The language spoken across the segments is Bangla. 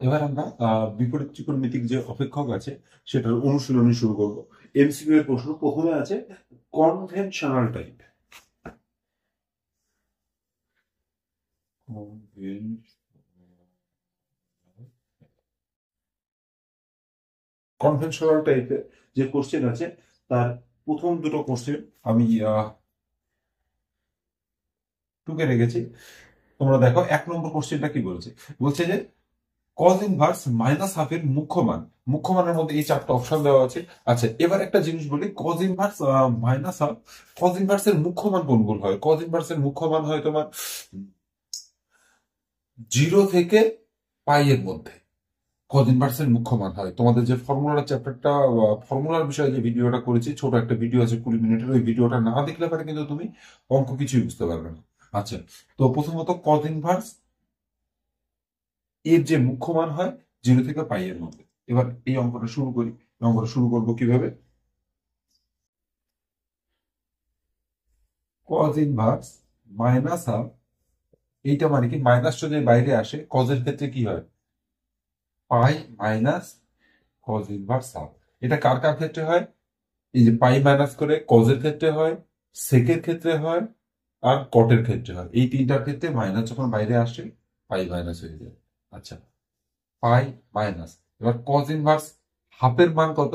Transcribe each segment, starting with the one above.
এবার আমরা বিপরীত ত্রিকোণমিতিক যে অপেক্ষক আছে সেটার অনুশীলনী শুরু করব। এমসিকিউ এর প্রশ্ন প্রথমে আছে কনভেনশনাল টাইপ। কনভেনশনাল টাইপের যে কোশ্চেন আছে তার প্রথম দুটো কোশ্চেন আমি টুকে রেখেছি। তোমরা দেখো 1 নম্বর কোশ্চেনটা কি বলছে। বলছে যে কজ ইনভার্স মাইনাস হাফের মুখ্য মান। মুখ্য মানের মধ্যে এই 4টা অপশন দেওয়া আছে। আচ্ছা, এবার একটা জিনিস বলি, cos inverse minus half, cos inverse এর মুখ্য মান কোনগুলো হয়? কজ ইনভার্স এর মুখ্য মান হয় তোমার 0 থেকে পাই এর মধ্যে। কজ ইনভার্স এর মুখ্য মান হয় তোমাদের যে ফর্মুলার চ্যাপ্টারটা, ফর্মুলার বিষয়ে যে ভিডিওটা করেছি, ছোট একটা ভিডিও আছে 20 মিনিটের, ওই ভিডিওটা না দেখলে পারে কিন্তু তুমি অঙ্ক কিছুই বুঝতে পারবে না। আচ্ছা, তো প্রথমত কজ ইনভার্স এর যে মুখ্য মান হয় 0 থেকে পাই এর মধ্যে। এবার এই অঙ্কটা শুরু করি। অঙ্কটা শুরু করবো কিভাবে? কজ ইনভার্স মাইনাস হাফ, এইটা মানে কি, মাইনাস যদি বাইরে আসে কজের ক্ষেত্রে কি হয়? পাই মাইনাস কজ ইনভার্স হাফ। এটা কার কার ক্ষেত্রে হয়? এই যে পাই মাইনাস করে কজের ক্ষেত্রে হয়, সেকের ক্ষেত্রে হয়, আর কটের ক্ষেত্রে হয়। এই তিনটার ক্ষেত্রে মাইনাস যখন বাইরে আসে পাই মাইনাস হয়ে যায়। আচ্ছা, পাই মাইনাস। এবার কজ ইনভার্স হাফের মান কত?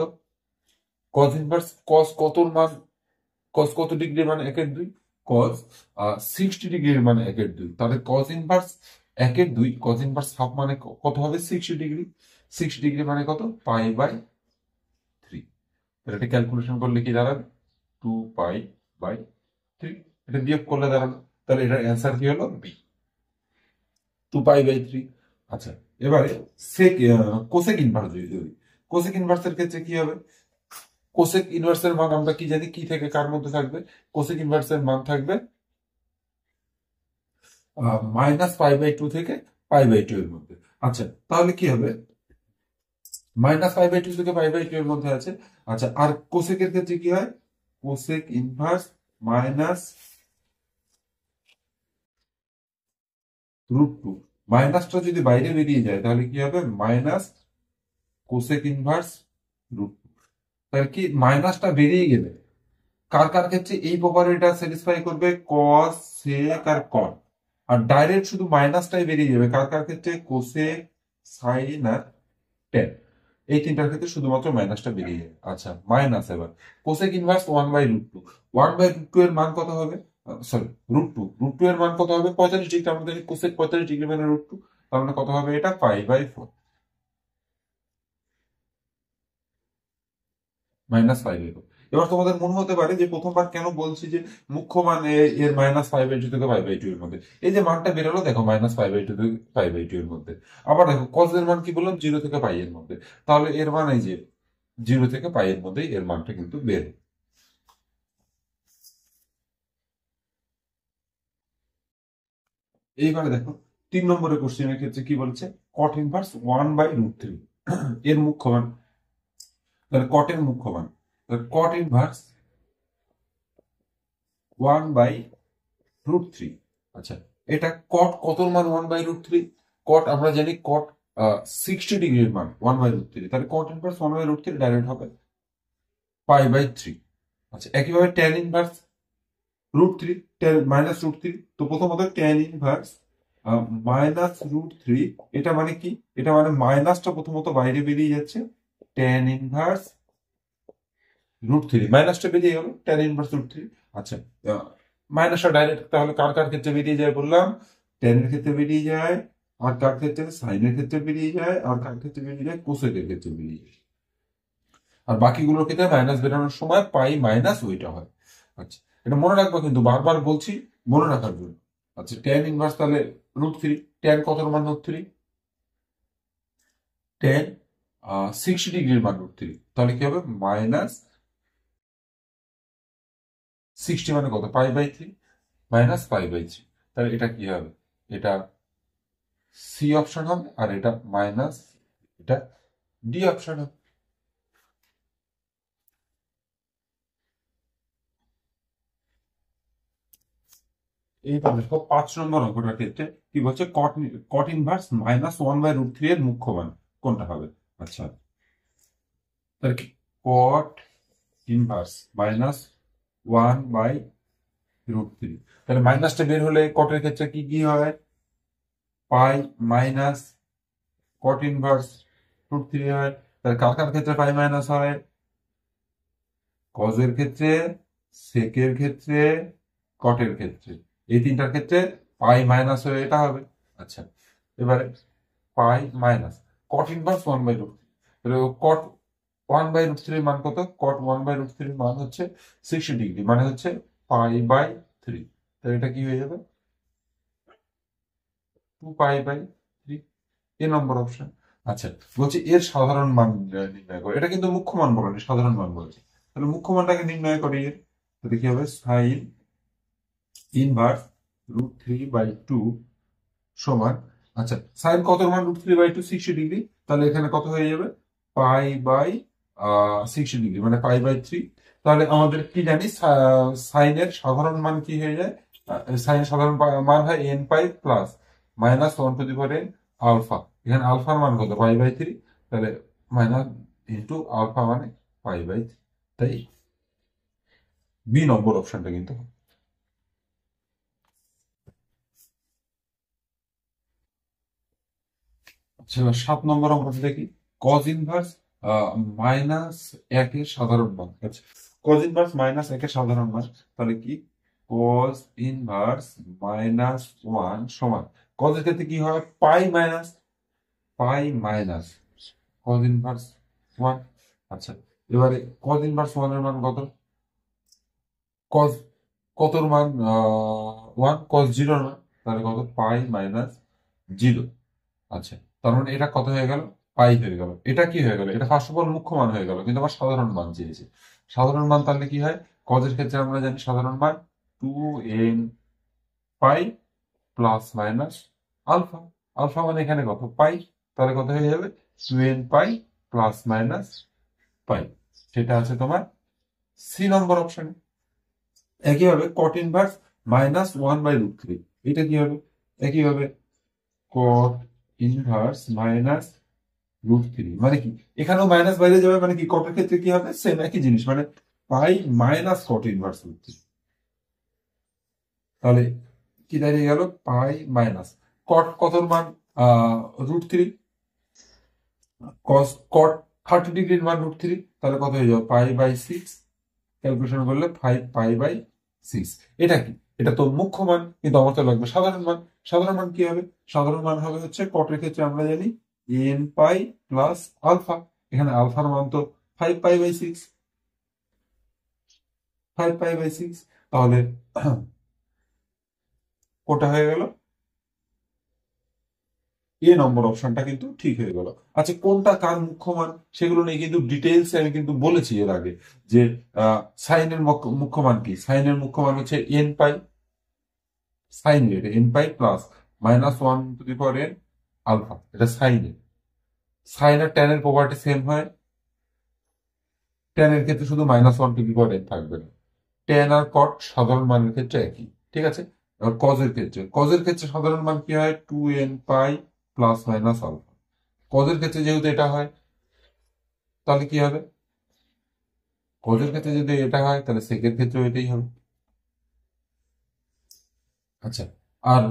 কজ ইনভার্স কজ কতর মান, কজ কত ডিগ্রির মানে 1/2, কজ 60 ডিগ্রির মানে 1/2, তাহলে cos inverse 1/2, cause inverse half মানে কত হবে? 60 ডিগ্রি। 60 ডিগ্রি মানে কত? পাই/3। এটা ক্যালকুলেশন করলে কি দাঁড়াবে? 2π/3। এটা বিয়োগ করলে দাঁড়ালো, তাহলে এটার অ্যান্সার কি হলো? বি, 2π/3। আচ্ছা, এবারে কোসেক ইনভার্স যদি ধরি, কোসেক ইনভার্সের ক্ষেত্রে কি হবে? কোসেক ইনভার্সের মান আমরা কি জানি, কি থেকে কার মধ্যে থাকবে? কোসেক ইনভার্সের মান থাকবে -π/2 থেকে π/2 এর মধ্যে। আচ্ছা, তাহলে কি হবে? -π/2 থেকে π/2 এর মধ্যে আছে। আচ্ছা, আর কোসেকের ক্ষেত্রে কি হয়? Cosec inverse minus √2। মাইনাসটা যদি বাইরে বেরিয়ে যায় তাহলে কি হবে? Minus cosec inverse √2। তাহলে কি, মাইনাসটা বেরিয়ে গেলে কার কার ক্ষেত্রে এই প্রপার্টিটা স্যাটিসফাই করবে? কস, সেক আর কট। আর ডাইরেক্ট শুধু মাইনাসটাই বেরিয়ে যাবে কার কার ক্ষেত্রে? কোসেক, সাইন আর টেন। এই তিনটার ক্ষেত্রে শুধুমাত্র মাইনাসটা বেরিয়ে যাবে। আচ্ছা, মাইনাস এবার কোসেক ইনভার্স 1/√2। 1/√2 এর মান কত হবে? সরি, √2 এর মান কত হবে? 45 ডিগ্রি। আমরা জানি কোসেক 45 ডিগ্রি মানে √2, তার মানে কত হবে? এটা π/4, -π/4। এবার তোমাদের মনে হতে পারে যে প্রথমবার কেন বলছি যে মুখ্য মান এর -π/2 থেকে π/2 এর মধ্যে। এই যে মানটা বেরোলো দেখো, -π/2 থেকে π/2 এর মধ্যে। আবার দেখো কজ এর মান কি বললাম? 0 থেকে পাই এর মধ্যে। তাহলে এর মান এই যে 0 থেকে পাই এর মধ্যেই এর মানটা কিন্তু বের। এইবারে দেখো 3 নম্বরের কোশ্চেনের ক্ষেত্রে কি বলেছে? কট ইনভার্স 1/√3 এর মুখ্য মান। তাহলে কটের মুখ্য মান, কট ইনভার্স 1/√3। আচ্ছা, এটা কট কতর মান 1/√3? কট আমরা জানি কট 60 ডিগ্রির মান 1/√3, তাহলে কট ইনভার্স 1/√3 ডাইরেক্ট হবে π/3। আচ্ছা, একইভাবে ট্যান ইনভার্স √3, -√3। তো প্রথমত ট্যান ইনভার্স -√3, এটা মানে কি? এটা মানে মাইনাসটা প্রথমত বাইরে বেরিয়ে যাচ্ছে, ট্যান ইনভার্স √3, মাইনাসটা বেরিয়ে গেল, ট্যান ইনভার্স √3। আচ্ছা, মাইনাসটা ডাইরেক্ট তাহলে কার কার ক্ষেত্রে বেরিয়ে যায় বললাম? ট্যানের ক্ষেত্রে বেরিয়ে যায়, আর কার ক্ষেত্রে? সাইনের ক্ষেত্রে বেরিয়ে যায়, আর কার ক্ষেত্রে বেরিয়ে যায়? কোসেকের ক্ষেত্রে বেরিয়ে যায়। আর বাকিগুলোর ক্ষেত্রে মাইনাস বেরোনোর সময় পাই মাইনাস ওইটা হয়। আচ্ছা, এটা মনে রাখবো কিন্তু, বারবার বলছি মনে রাখার জন্য। আচ্ছা, ট্যান ইনভার্স তাহলে √3, ট্যান কত মান? √3। ট্যান 60 ডিগ্রির মান √3, তাহলে কি হবে? -60 মানে কত? π/3, -π/3। তাহলে এটা কি হবে? এটা সি অপশন হবে, আর এটা মাইনাস, এটা ডি অপশন হবে। এইবার দেখো 5 নম্বর অঙ্কটার ক্ষেত্রে কি বলছে, কট ইনভার্স -1/√3 এর মুখ্য মান কোনটা হবে। আচ্ছা, তাহলে কি কট ইনভার্স -1/√3, তাহলে মাইনাসটা বের হলে কটের ক্ষেত্রে কি কি হয়, পাই মাইনাস কট ইনভার্স √3 হয়। তাহলে কার কার ক্ষেত্রে পাই মাইনাস হয়, কজের ক্ষেত্রে, সেকের ক্ষেত্রে, কটের ক্ষেত্রে, এই তিনটার ক্ষেত্রে পাই মাইনাস হয়ে এটা হবে। আচ্ছা, এবারে পাই মাইনাস কট ইনভার্স 1/√3, তাহলে কট 1/√3 মান কত, কট 1/√3 মান হচ্ছে 60 ডিগ্রি, মানে হচ্ছে পাই/3, তাহলে এটা কি হয়ে যাবে 2π/3, এ নম্বর অপশন। আচ্ছা, বলছি এর সাধারণ মান নির্ণয় করে, এটা কিন্তু মুখ্য মান বলেনি, সাধারণ মান বলেছে। তাহলে মুখ্য মানটাকে নির্ণয় করি এর, তাহলে কি হবে, সাইন ইনভার্স √3/2 সমান, আচ্ছা সাইন কত মান, √3/2 60 ডিগ্রি, তাহলে এখানে কত হয়ে যাবে, পাই/60 ডিগ্রি, মানে পাই/3। তাহলে আমাদের কি জানি, সাইনের সাধারণ মান কি হয়ে যায়, সাইনের সাধারণ মান হয় n π প্লাস -1/n আলফা, এখানে আলফার মান কত, পাই/3, তাহলে মাইনাস ইন্টু আলফা মানে পাই/3, তাই বি নম্বর অপশনটা কিন্তু। আচ্ছা, 7 নম্বর অঙ্কটা দেখি, কজ ইনভার্স -1 এর সাধারণ মান। আচ্ছা, কজ ইনভার্স -1 এর সাধারণ মান, তাহলে কি কজ ইনভার্স -1 সমান, কজের ক্ষেত্রে কি হয়, পাই মাইনাস কজ ইনভার্স 1। আচ্ছা, এবারে কজ ইনভার্স 1 এর মান কত, কজ কতর মান 1, কজ 0 মান, তাহলে কত পাই-0। আচ্ছা, তার মানে এটা কত হয়ে গেল, পাই হয়ে গেল। এটা কি হয়ে গেল, এটা ফার্স্ট অফ অল মুখ্য মান হয়ে গেল, কিন্তু আমার সাধারণ মান চেয়েছে। সাধারণ মান তাহলে কি হয়, কজের ক্ষেত্রে আমরা জানি সাধারণ মান 2n π plus minus alpha, alpha মানে এখানে কত পাই, তাহলে কত হয়ে যাবে 2n π প্লাস মাইনাস পাই, সেটা আছে তোমার সি নম্বর অপশনে। একইভাবে কট ইনভার্স -1/√3, এটা কি হবে, একইভাবে কট ইনভার্স -√3 মানে কি, এখানেও মাইনাস বাইরে যাবে, মানে কি কটের ক্ষেত্রে কি হবে, সেম একই জিনিস, মানে পাই মাইনাস কট ইনভার্স √3, তাহলে কি দাঁড়িয়ে গেল, পাই মাইনাস কট কতর মান √3, কস কট 30 ডিগ্রির মান √3, তাহলে কত হয়ে যাবে পাই/6, ক্যালকুলেশন করলে 5π/6। এটা কি, এটা তো মুখ্য মান, কিন্তু আমার তো লাগবে সাধারণ মান। সাধারণ মান কি হবে, সাধারণ মান হবে হচ্ছে কটের ক্ষেত্রে আমরা জানি n π প্লাস আলফা, এখানে আলফার মান তো 5π/6, 5π/6, তাহলে কোটা হয়ে গেল, এ নম্বর অপশনটা কিন্তু ঠিক হয়ে গেল। আচ্ছা, কোনটা কার মুখ্য মান সেগুলো নিয়ে কিন্তু ডিটেলস আমি কিন্তু বলেছি এর আগে, যে সাইনের মুখ্য মান কি, সাইনের মুখ্য মান হচ্ছে n π, সাইন এটা n π প্লাস -1/n আলফা, এটা সাইনের। সাইন আর ট্যান এর প্রপার্টি সেম হয়, ট্যান এর ক্ষেত্রে শুধু -1/n থাকবে না, ট্যান আর কট সাধারণ মানের ক্ষেত্রে একই, ঠিক আছে। এবার কজের ক্ষেত্রে সাধারণ মান কি হয়, 2n π প্লাস মাইনাস আলফা, কজের ক্ষেত্রে যেহেতু এটা হয়, তাহলে কি হবে, কজের ক্ষেত্রে যদি এটা হয় তাহলে সেকের ক্ষেত্রেও এটাই হবে। আচ্ছা, আর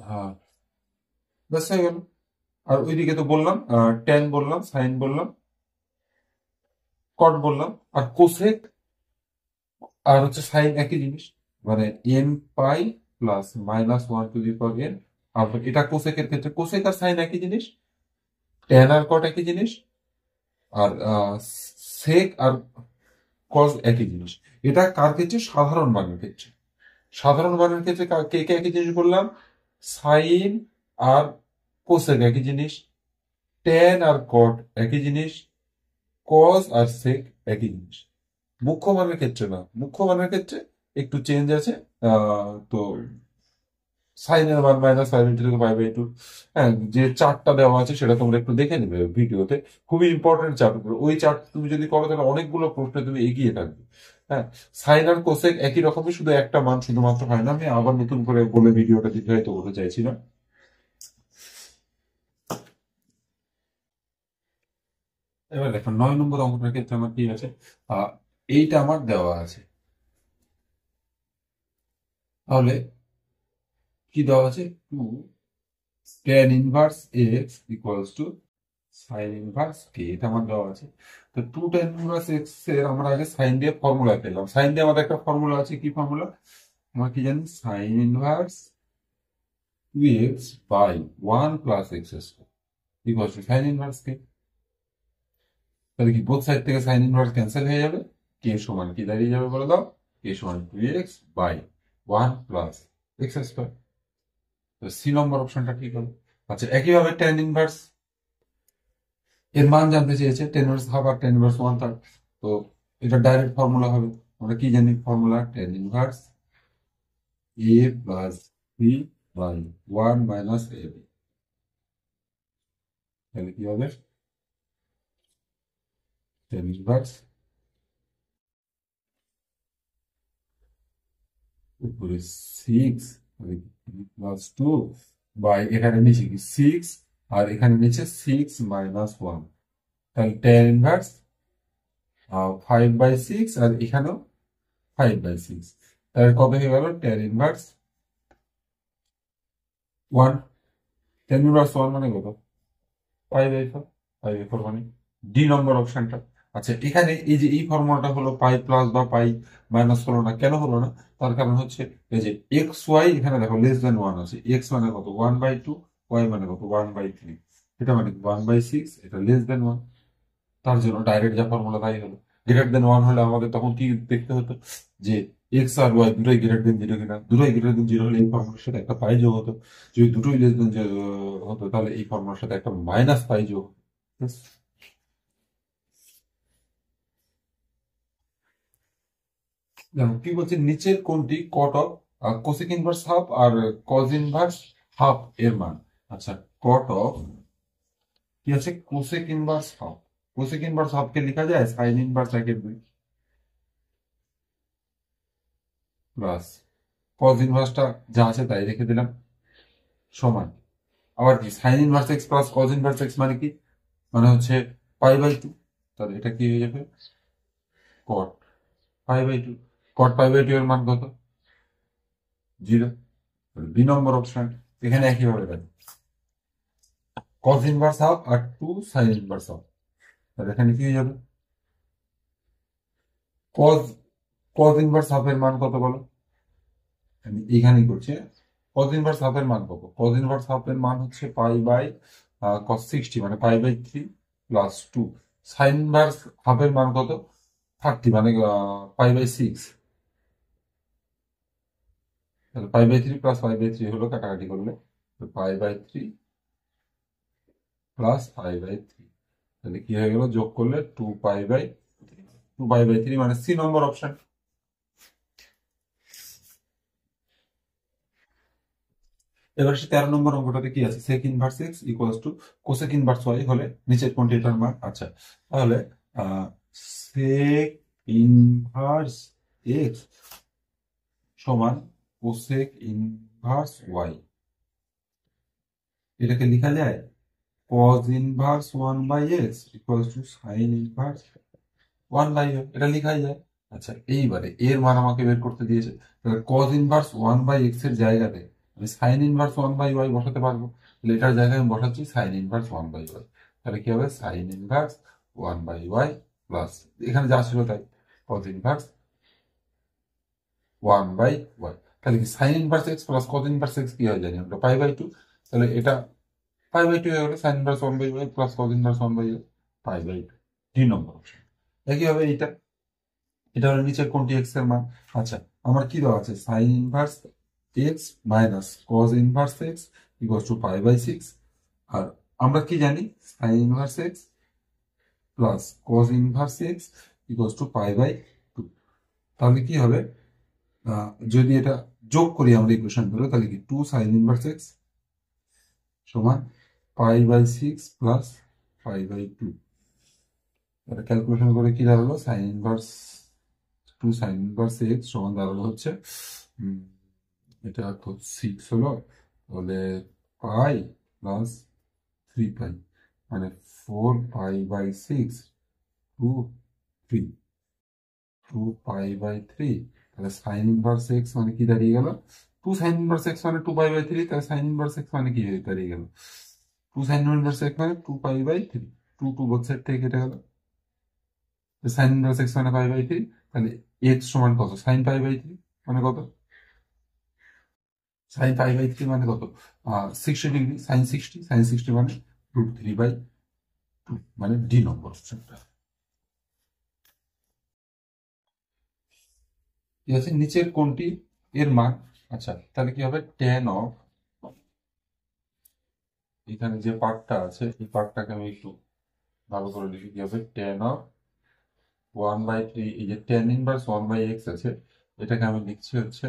হ্যাঁ, ব্যাস হয়ে গেল। আর ওইদিকে তো বললাম ট্যান বললাম, সাইন বললাম, কট বললাম, আর কোসেক আর হচ্ছে সাইন একই জিনিস, মানে n π প্লাস -1/n আলফা, এটা কোসেকের ক্ষেত্রে, কোসেক আর সাইন একই জিনিস, ট্যান আর কট একই জিনিস, আর সেক আর কজ একই জিনিস। এটা কার ক্ষেত্রে, সাধারণ মানের ক্ষেত্রে। সাধারণ মানের ক্ষেত্রে কে কে একই জিনিস বললাম, সাইন আর কোসেক একই জিনিস, ট্যান আর কট একই জিনিস, কজ আর সেক একই জিনিস। মুখ্য মানের ক্ষেত্রে না, মুখ্য মানের ক্ষেত্রে একটু চেঞ্জ আছে। তো সাইনের মান -5/2, হ্যাঁ, যে চার্টটা দেওয়া আছে সেটা তোমরা একটু দেখে নেবে ভিডিওতে, খুবই ইম্পর্টেন্ট চার্ট। ওই চার্ট তুমি যদি করো তাহলে অনেকগুলো প্রশ্নে তুমি এগিয়ে থাকবে। হ্যাঁ, সাইন আর কোসেক একই রকমই, শুধু একটা মান শুধুমাত্র হয় না। আমি আবার নতুন করে বলে ভিডিওটা দীর্ঘায়িত করতে চাইছি না। এবার দেখো 9 নম্বর অঙ্কটার ক্ষেত্রে আমার কি আছে, আহ এইটা আমার দেওয়া আছে। তাহলে কি দেওয়া আছে, 2 tan inverse x equals to sine inverse কে, এটা আমার দেওয়া আছে। তো 2 tan ইনভার্স এক্স এর আমরা আগে সাইন দিয়ে ফর্মুলা পেলাম। সাইন দিয়ে আমাদের একটা ফর্মুলা আছে, কি ফর্মুলা আমরা কি জানি, sine inverse 2x by 1 plus x square equals to sine inverse কে। তাহলে কি বোথ সাইড থেকে সাইন ইনভার্স ক্যান্সেল হয়ে যাবে, কে সমান কি দাঁড়িয়ে যাবে বলে দাও, কে সমান 2x by 1 plus x square. তো সি নম্বর অপশনটা ঠিক হবে। আচ্ছা, একইভাবে tan ইনভার্স এর মান জানতে চেয়েছে, টেন ইনভার্স হাফ আর টেন ইনভার্স ওয়ান থার্ড। তো এটা ডাইরেক্ট ফর্মুলা হবে। আমরা কি জানি formula, tan inverse a plus b by one minus a b. তাহলে কি হবে, টেন ইনভার্স উপরে সিক্স প্লাস টু বাই এখানে নিচে কি সিক্স, আর এখানে নিচে সিক্স মাইনাস ওয়ান। তাহলে টেন ইনভার্স 5/6, আর এখানেও 5/6। তাহলে কত হয়ে গেল, tan inverse one. Tan inverse one মানে কত, 5/4। 5/4 মানে ডি নম্বর অপশনটা। আচ্ছা, এখানে এই যে এই ফর্মুলাটা হলো পাই প্লাস বা পাই মাইনাস হলো না, কেন হলো না, তার কারণ হচ্ছে এই যে এক্স ওয়াই এখানে দেখো লেস দেন ওয়ান আছে, এক্স মানে কত 1/2, ওয়াই মানে কত 1/3, এটা মানে 1/6, এটা লেস দেন ওয়ান। তার জন্য ডাইরেক্ট যা ফর্মুলা তাই হলো। গ্রেটার দেন ওয়ান হলে আমাদের তখন কি দেখতে হতো, যে এক্স আর ওয়াই দুটোই গ্রেটার দেন জিরো কিনা। দুটোই গ্রেটার দেন জিরো হলে এই ফর্মুলার সাথে একটা পাই যোগ হতো। যদি দুটোই লেস দেন হতো তাহলে এই ফর্মুলার সাথে একটা মাইনাস পাই যোগ হতো। Yes. দেখো কি বলছে, নিচের কোনটি cot of cosec inverse half আর কজ ইনভার্স হাফ এর মান। আচ্ছা, কট অফ কি আছে, cosec inverse half. Cosec inverse half কে লেখা যায় সাইন ইনভার্স 1/2 প্লাস কজ ইনভার্সটা যা আছে তাই রেখে দিলাম সমান। আবার কি sine inverse x plus cos inverse x মানে কি, মানে হচ্ছে পাই/2। তাহলে এটা কি হয়ে যাবে, কট পাই/2। কট পাই/2 এর মান কত, 0। বি নম্বর অপশন। এখানে একইভাবে দেখো, কজ ইনভার্স হাফ আর 2 সাইন ইনভার্স হাফ। তাহলে এখানে কি হয়ে যাবে, কজ কজ ইনভার্স হাফ এর মান কত বলো, আমি এখানেই করছি। কজ ইনভার্স হাফ এর মান কত, কজ ইনভার্স হাফ এর মান হচ্ছে পাই/cos 60 মানে পাই/3 প্লাস 2। সাইন ইনভার্স হাফ এর মান কত, 30 মানে পাই/6। তাহলে পাই/3 প্লাস পাই/3 হলো, কাটাকাটি করলে পাই/3 প্লাস পাই/3। তাহলে কি হয়ে গেল, যোগ করলে 2 পাই/3 মানে সি নম্বর অপশন। এবার সে 13 নম্বর অঙ্কটাতে কি আছে, sec inverse x equals to cosec inverse y হলে নিচের কোনটি এটার মান। আচ্ছা, তাহলে সেক ইনভার্স এক্স সমান কোসেক ইনভার্স ওয়াই, এটাকে লেখা যায় cos inverse 1/x equals to sine inverse 1/x, এটা লেখাই যায়। আচ্ছা, এইবারে এর মান আমাকে বের করতে দিয়েছে। তাহলে cos ইনভার্স 1/x এর জায়গাতে আমি সাইন ইনভার্স 1/y বসাতে পারবো। তাহলে এটার জায়গায় আমি বসাচ্ছি সাইন ইনভার্স 1/y। তাহলে কি হবে, সাইন ইনভার্স 1/y প্লাস এখানে যা ছিল তাই, cos ইনভার্স 1/y। তাহলে কি sine inverse x plus cos inverse x কি হয় জানি আমরা, পাই/2। তাহলে এটা পাই/2 হয়ে গেল, sign inverse 1/y plus cos inverse 1/y, পাই/2। 3 নম্বর অপশন। একইভাবে এটা, এটা হলো নিচের কোনটি এক্স এর মান। আচ্ছা, আমার কি দেওয়া আছে, sine inverse x minus cos inverse x equal to pi. আর আমরা কি জানি, sine inverse x plus cos inverse x equal to pi. তাহলে কি হবে, যদি এটা যোগ করি আমরা ইকুয়েশন গুলো, তাহলে কি 2 সাইন ইনভার্স এক্স সমান পাই/6 প্লাস পাই/2। এটা ক্যালকুলেশন করে কি দাঁড়ালো, sine inverse two sine inverse x সমান দাঁড়ালো হচ্ছে এটা তো 6 হলো, তাহলে পাই প্লাস 3 পাই, মানে 4 পাই/6 টু 3, 2 পাই/3। তাহলে সাইন ইনভার্স এক্স মানে কি দাঁড়িয়ে গেল, 2 সাইন ইনভার্স এক্স মানে 2 পাই/3, তাহলে সাইন ইনভার্স এক্স মানে কি দাঁড়িয়ে গেল, 2 সাইন ইনভার্স এক্স মানে 2 পাই/3, 2 বোথ সাইড থেকে কেটে গেল। সাইন ইনভার্স এক্স মানে পাই/3, তাহলে এক্স সমান কত, সাইন পাই/3 মানে কত, সাইন পাই/3 মানে কত, 60 ডিগ্রি, সাইন 60 মানে √3/2, মানে ডি নম্বর অপশনটা। ঠিক আছে, নিচের কোনটি এর মান, আচ্ছা তাহলে কি হবে, tan অফ, এখানে যে পার্টটা আছে এই পার্টটাকে আমি একটু ভালো করে লিখি, কি হবে tan অফ 1/3, এই যে tan ইনভার্স 1/x আছে, এটাকে আমি লিখছি হচ্ছে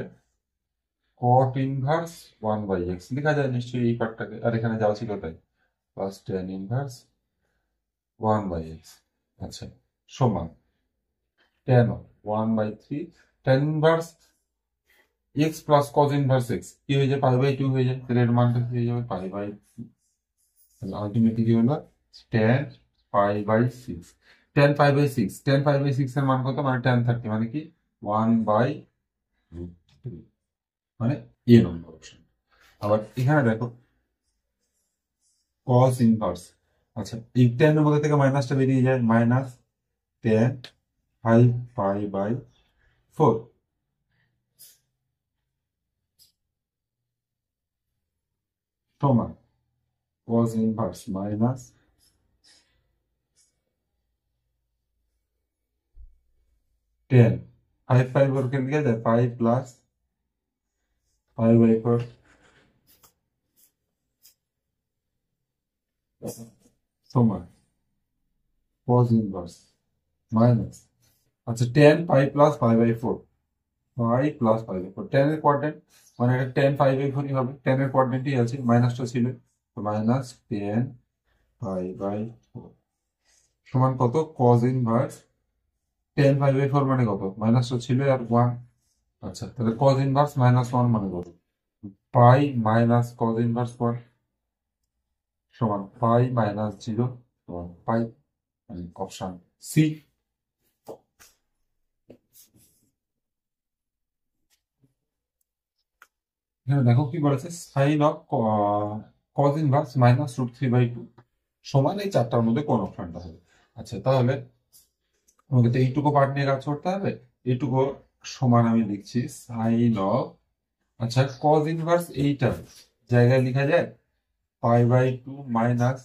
cot ইনভার্স 1/x, লেখা যায় নিশ্চয়ই এই পার্টটাকে, আর এখানে যাওয়া ছিল তাই, প্লাস tan ইনভার্স 1/x, আচ্ছা সমান tan of 1/3 tan inverse x plus cos inverse x কি হয়ে যায়, পাই/2 হয়ে যায়, তাহলে এর মানটা কি হয়ে যাবে, পাই/2, তাহলে আলটিমেটলি কি হলো, tan পাই/6, tan পাই/6 এর মান কত, মানে tan 30, মানে কি 1/√3, মানে এ নম্বর অপশন। আবার এখানে দেখো cos ইনভার্স, আচ্ছা এই tan এর মধ্যে থেকে মাইনাসটা বেরিয়ে যায়, মাইনাস tan 5π/4 সমান cos ইনভার্স মাইনাস 10, 5 কে লিখে যায় 5 প্লাস π/4 সমান cos ইনভার্স মাইনাস, আচ্ছা tan pi plus π/4, pi plus π/4, tan এর কোয়াড্রেন্ট মানে এটা tan π/4 ই হবে, tan এর কোয়াড্রেন্টই আছে, মাইনাসটা ছিল, তো মাইনাস tan π/4 সমান কত, cos ইনভার্স tan π/4 মানে কত, মাইনাসটা ছিল আর 1, আচ্ছা তাহলে cos ইনভার্স -1 মানে কত, পাই মাইনাস cos ইনভার্স 1 সমান পাই -0 সমান পাই, মানে অপশন সি। এখানে দেখো কি বলেছে, সাইন অফ cos ইনভার্স -√3/2 সমান এই চারটার মধ্যে কোন অপশনটা হবে। আচ্ছা তাহলে আমাকে তো এইটুকু পার্ট নিয়ে কাজ করতে হবে, এইটুকু সমান আমি লিখছি সাইন অফ, আচ্ছা cos ইনভার্স এইটার জায়গায় লেখা যায় π/2 মাইনাস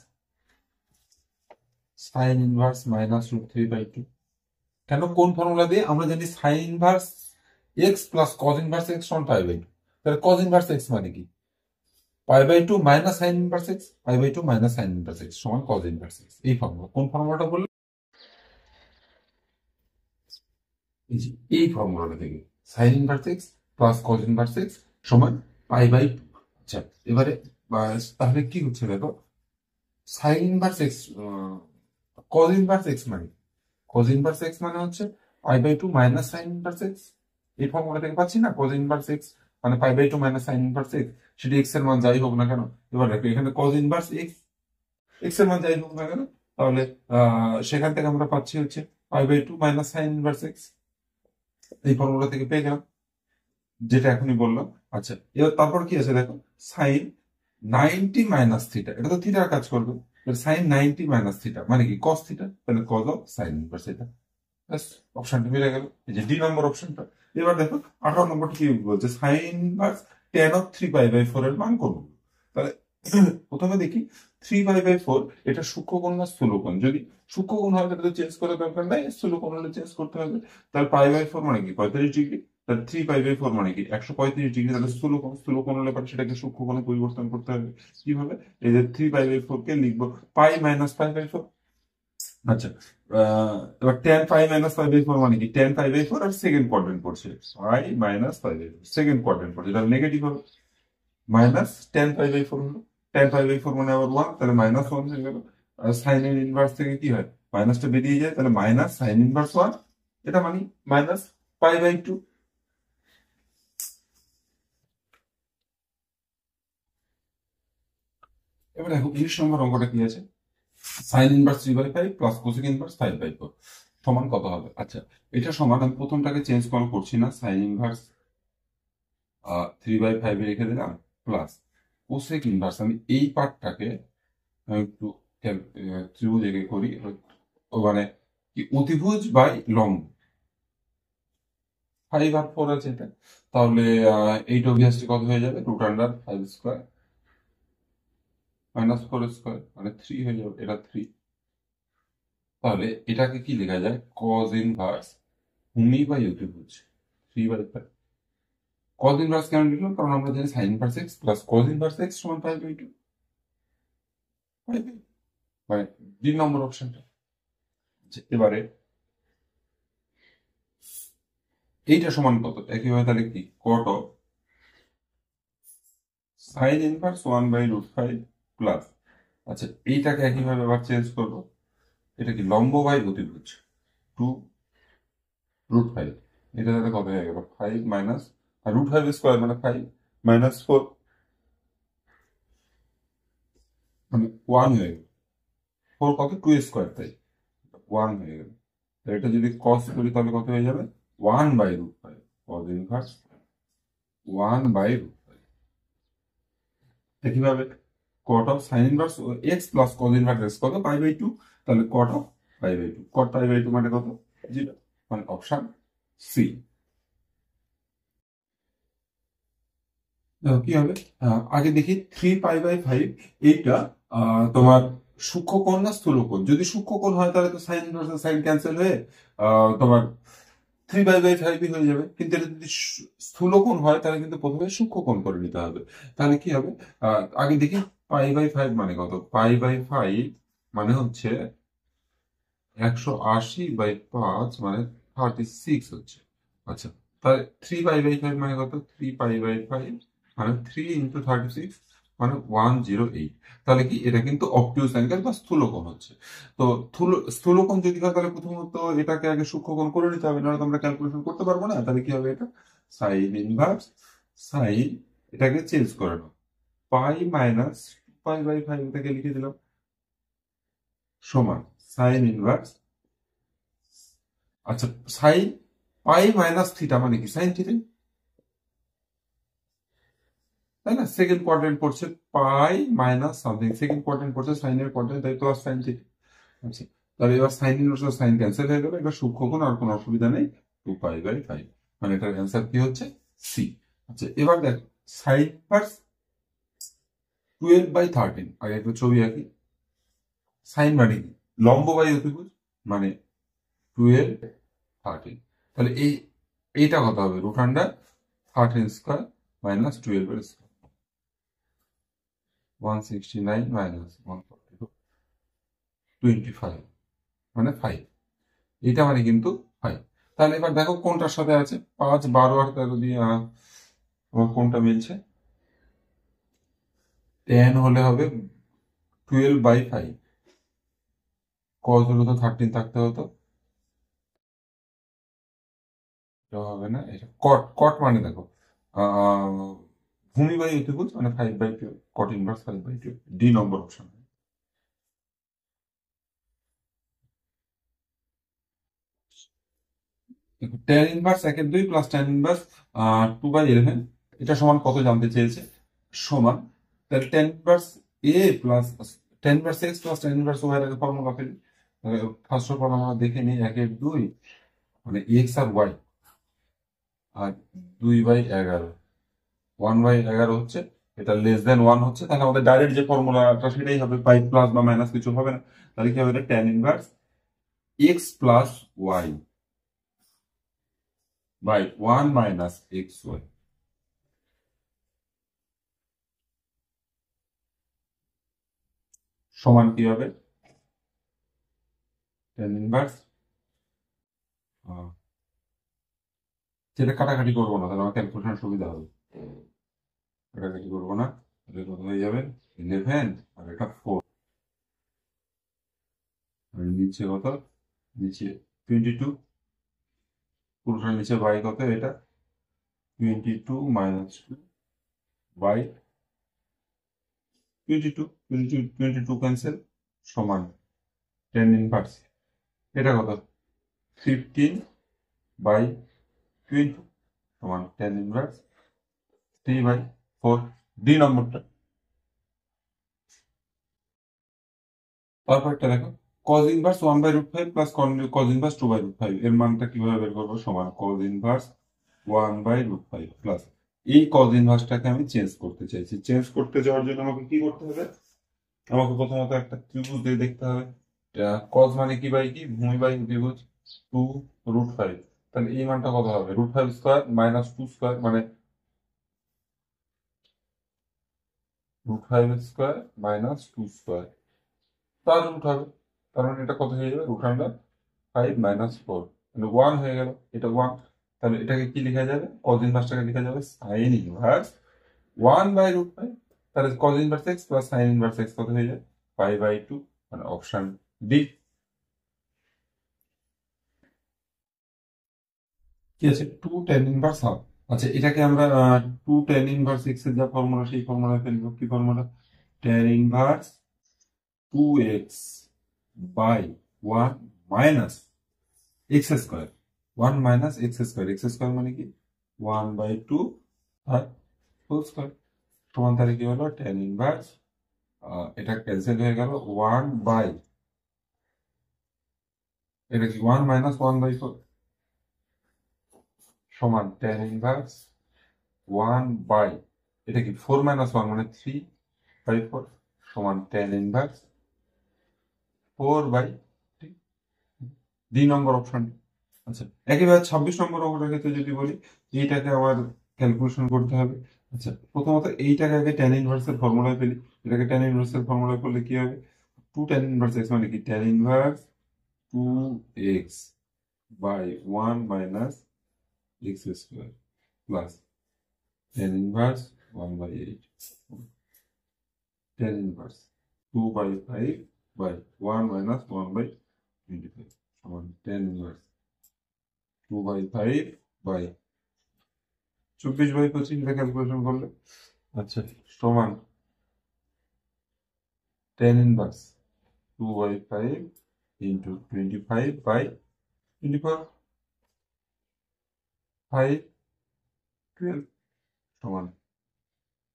সাইন ইনভার্স -√3/2, কেন, কোন ফর্মুলা দিয়ে, আমরা জানি sine inverse x plus cos inverse x সমান π/2, তাহলে cos ইনভার্স এক্স মানে কি, π/2 minus sine inverse x, π/2 minus sine inverse x সমান cos ইনভার্স এক্স, এই ফর্মুলা, কোন ফর্মুলাটা বললে, এই ফর্মুলাটা থেকে sine inverse x plus cos inverse x সমান π/2। আচ্ছা এবারে তাহলে কি হচ্ছে দেখো, sine inverse x cos inverse x মানে, cos ইনভার্স এক্স মানে হচ্ছে π/2 মাইনাস সাইন ইনভার্স এক্স, এই ফর্মুলা থেকে পাচ্ছি না, cos ইনভার্স এক্স মানে π/2 মাইনাস সাইন ইনভার্স এক্স, সেটি এক্স এর মান যাই হোক না কেন, এবার দেখো এখানে cos ইনভার্স এক্স, এক্স এর মান যাই হোক না কেন, তাহলে সেখান থেকে আমরা পাচ্ছি হচ্ছে π/2 মাইনাস সাইন ইনভার্স এক্স, এই ফর্মুলা থেকে পেয়ে গেলাম যেটা এখনই বললাম। আচ্ছা এবার তারপর কি আছে দেখো, সাইন 90 মাইনাস থিটা, এটা তো থিটার কাজ করবে, সাইন 90 মাইনাস থিটা মানে কি cos থিটা, তাহলে cos অফ সাইন ইনভার্স এটা, ব্যাস অপশনটা মিলে গেল, এই যে ডি নম্বর অপশনটা। এবার দেখো 18 নম্বরটা কি বলছে, সাইন ইনভার্স tan অফ 3π/4 এর মান করবো, তাহলে প্রথমে দেখি 3π/4 এটা সূক্ষ্মকোণ না স্থূলকোণ, যদি সূক্ষ্মকোণ হয় তাহলে চেঞ্জ করার দরকার নাই, স্থূলকোণ হলে চেঞ্জ করতে হবে, তাহলে π/4 মানে কি 45 ডিগ্রি, তাহলে 3π/4 মানে কি 135 ডিগ্রি, তাহলে স্থূলকোণ, স্থূলকোণ হলে পরে সেটাকে সূক্ষ্মকোণে পরিবর্তন করতে হবে, কিভাবে, এই যে 3π/4 কে লিখবো পাই মাইনাস π/4, আচ্ছা এবার tan পাই মাইনাস π/4 মানে কি, tan π/4 আর সেকেন্ড কোয়াড্রেন্ট পড়ছে, পাই মাইনাস π/4 সেকেন্ড কোয়াড্রেন্ট পড়ছে, তাহলে নেগেটিভ হবে, মাইনাস tan π/4 হলো, tan π/4 মানে আবার 1, তাহলে -1 হয়ে গেল, আর সাইন এর ইনভার্স থেকে কি হয়, মাইনাসটা বেরিয়ে যায়, তাহলে মাইনাস সাইন ইনভার্স 1, এটা মানে মাইনাস π/2। এবার দেখো 20 নম্বর অঙ্কটা কি আছে, sine inverse 3/5 plus cosec inverse 5/4 সমান কত হবে। আচ্ছা, এটা সমান, আমি প্রথমটাকে চেঞ্জ করছি না, সাইন ইনভার্স 3/5 রেখে দিলাম প্লাস কোসেক ইনভার্স, আমি এই পার্টটাকে একটু ত্রিভুজ এঁকে করি, মানে কি অতিভুজ বাই লম্ব, 5/4 আছে এটা, তাহলে 8 অবভিয়াসলি কত হয়ে যাবে, √5² -4² মানে 3 হয়ে যাবে, এটা 3। তাহলে এটাকে কি লেখা যায়, কজ ইনভার্স ভূমি বাই অতিভুজ 3/5। কজ ইনভার্স কেন লিখলাম, কারণ আমরা জানি sine inverse x plus cos inverse x সমান 5/2, মানে 2 নম্বর অপশনটা। এবারে এইটা সমান কত, একইভাবে তাহলে কি কট অফ সাইন ইনভার্স 1/√5 প্লাস, আচ্ছা এইটাকে একইভাবে আবার চেঞ্জ করবো, এটা কি লম্ব বাই অতিভুজ 2√5, এটা তাহলে কত হয়ে গেল 5 মাইনাস √5² মানে 5 -4 মানে 1 হয়ে গেল, 4 কত 2² তাই 1 হয়ে গেল। এটা যদি কস করি তাহলে কত হয়ে যাবে 1/√5, কজ ইনভার্স 1/√5। একইভাবে cot of sine inverse x plus cos inverse x কত π/2, তাহলে কট অফ π/2, কট π/2 মানে কত 0, মানে অপশন সি। কি হবে, আগে দেখি 3π/5 এইটা তোমার সূক্ষ্মকোণ না স্থূলকোণ, যদি সূক্ষ্মকোণ হয় তাহলে তো সাইন ইনভার্স সাইন ক্যান্সেল হয়ে তোমার 3π/5 হয়ে যাবে, কিন্তু এটা যদি স্থূলকোণ হয় তাহলে কিন্তু প্রথমে সূক্ষ্মকোণ করে নিতে হবে। তাহলে কি হবে, আগে দেখি π/5 মানে কত, π/5 মানে হচ্ছে 180/5 মানে 36 হচ্ছে। আচ্ছা, তাহলে 3π/5 মানে কত, 3π/5 মানে 3 × 36 মানে 108। তাহলে কি এটা কিন্তু অবটিউজ অ্যাঙ্গেল বা স্থূলকোণ হচ্ছে। তো স্থূলকোণ যদি হয় তাহলে প্রথমত এটাকে আগে সূক্ষ্মকোণ করে নিতে হবে, নাহলে আমরা ক্যালকুলেশন করতে পারবো না। তাহলে কি হবে, এটা সাইন ইনভার্স সাইন, এটাকে চেঞ্জ করে নাও, পাই মাইনাস 2π/5 এটাকে লিখে দিলাম সমান সাইন ইনভার্স, আচ্ছা সাইন পাই মাইনাস থিটা মানে কি সাইন থিটা, তাই না, সেকেন্ড কোয়াড্রেন্ট পড়ছে পাই মাইনাস সামথিং, সেকেন্ড কোয়াড্রেন্ট পড়ছে সাইনের কোয়াড্রেন্ট, তাই প্লাস সাইন থিটা। আচ্ছা, তাহলে এবার সাইন ইনভার্স সাইন ক্যান্সেল হয়ে গেল, এবার সূক্ষ্মকোণ আর কোনো অসুবিধা নেই, 2π/5 মানে এটার অ্যান্সার কি হচ্ছে সি। আচ্ছা, এবার দেখ সাইন ইনভার্স 12/13, আগে একটু ছবি আঁকি, সাইন মানে কি লম্ব বাই অতিভুজ মানে 12/13, তাহলে এইটা কত হবে, √13² মাইনাস 12² 169 মাইনাস 142 25 মানে 5, এটা মানে কিন্তু 5। তাহলে এবার দেখো কোনটার সাথে আছে, 5 12 আর 13 দিয়ে আমার কোনটা মিলছে, 10 হলে হবে 12/5, কজ হলে তো 13 থাকতে হতো, এটা হবে না, এটা কট, কট মানে দেখো ভূমি বাই অতিভুজ মানে 5/12, cot inverse 5/12, D number option. tan inverse 1/2 plus tan inverse 2/11, এটা সমান কত জানতে চেয়েছে, সমান, তাহলে tan inverse a plus tan inverse x plus tan inverse y এর ফর্মুলা ফেলি। ফার্স্ট অফ অল আমরা দেখে নিই 1/2 মানে এক্স আর ওয়াই, আর 2/11, 1/11 হচ্ছে, এটা লেস দেন 1 হচ্ছে, তাহলে আমাদের ডাইরেক্ট যে ফর্মুলাটা সেটাই হবে, পাই প্লাস বা মাইনাস কিছু হবে না। তাহলে কি হবে, এটা tan inverse x plus y by 1 minus x y সমান কি হবে, tan ইনভার্স, যেটা কাটাকাটি করবো না, তাহলে আমার ক্যালকুলেশন সুবিধা হবে, কাটাকাটি করবো না, তাহলে কত হয়ে যাবে 11 আর এটা 4, আর নিচে কত, নিচে 22 পুরোটার নিচে বাই কত এটা 22 মাইনাস 2 বাই 22 ক্যান্সেল সমান টেন ইনভার্স এটা কত 15 বাই 20 সমান টেন ইনভার্স 3/4 ডি নম্বরটা। তারপরটা দেখো cos inverse 1/√5 plus cos inverse 2/√5 এর মানটা কিভাবে বের করবো সমান cos ইনভার্স 1/√5 প্লাস এই cos ইনভার্সটাকে আমি চেঞ্জ করতে চাইছি। চেঞ্জ করতে যাওয়ার জন্য আমাকে কি করতে হবে, আমাকে প্রথমত একটা ত্রিভুজ দিয়ে দেখতে হবে। cos মানে কি বাই কি, ভূমি বাই ত্রিভুজ 2√5, তাহলে এই মানটা কত হবে √5 স্কয়ার মাইনাস 2 স্কয়ার মানে √5 স্কয়ার মাইনাস 2 স্কয়ার তার রুট হবে, তার মানে এটা কত হয়ে যাবে √5 মাইনাস 4 মানে 1 হয়ে গেল, এটা 1। তাহলে এটাকে কি লেখা যাবে, cos ইনভার্সটাকে লেখা যাবে sin ইনভার্স 1/√5, তাহলে cos inverse x plus sin inverse x কত হয়ে যায় 5/2 মানে অপশন ডি। কি আছে 2 tan ইনভার্স হাফ। আচ্ছা এটাকে আমরা 2 tan ইনভার্স x এর যা ফর্মুলা সেই ফর্মুলায় ফেলবো। কি formula, tan inverse 2x by 1 minus x square 1 minus x square, x square মানে কি 1/2 আর হোল স্কয়ার সমান, তাহলে কি হলো tan ইনভার্স এটা ক্যান্সেল হয়ে গেল 1 বাই এটা কি 1 মাইনাস 1/4 সমান tan ইনভার্স 1 বাই এটা কি 4 মাইনাস 1 মানে 3/4 সমান tan inverse 4/3 D number option. আচ্ছা একেবারে 26 নম্বর অঙ্কটার ক্ষেত্রে যদি বলি এইটাকে আবার ক্যালকুলেশন করতে হবে। আচ্ছা প্রথমত এইটাকে আগে tan ইনভার্স এর ফর্মুলায় ফেলি। এটাকে tan ইনভার্স এর ফর্মুলায় করলে কি হবে 2 tan ইনভার্স x মানে কি tan inverse 2x by 1 minus x square plus tan inverse 1/8 tan inverse 2/5 by 1 minus 1/25 সমান tan ইনভার্স 2/5 বাই 24/25 এটা ক্যালকুলেশন করলে আচ্ছা সমান tan ইনভার্স 2/5 ইন্টু 25/24 5 12 সমান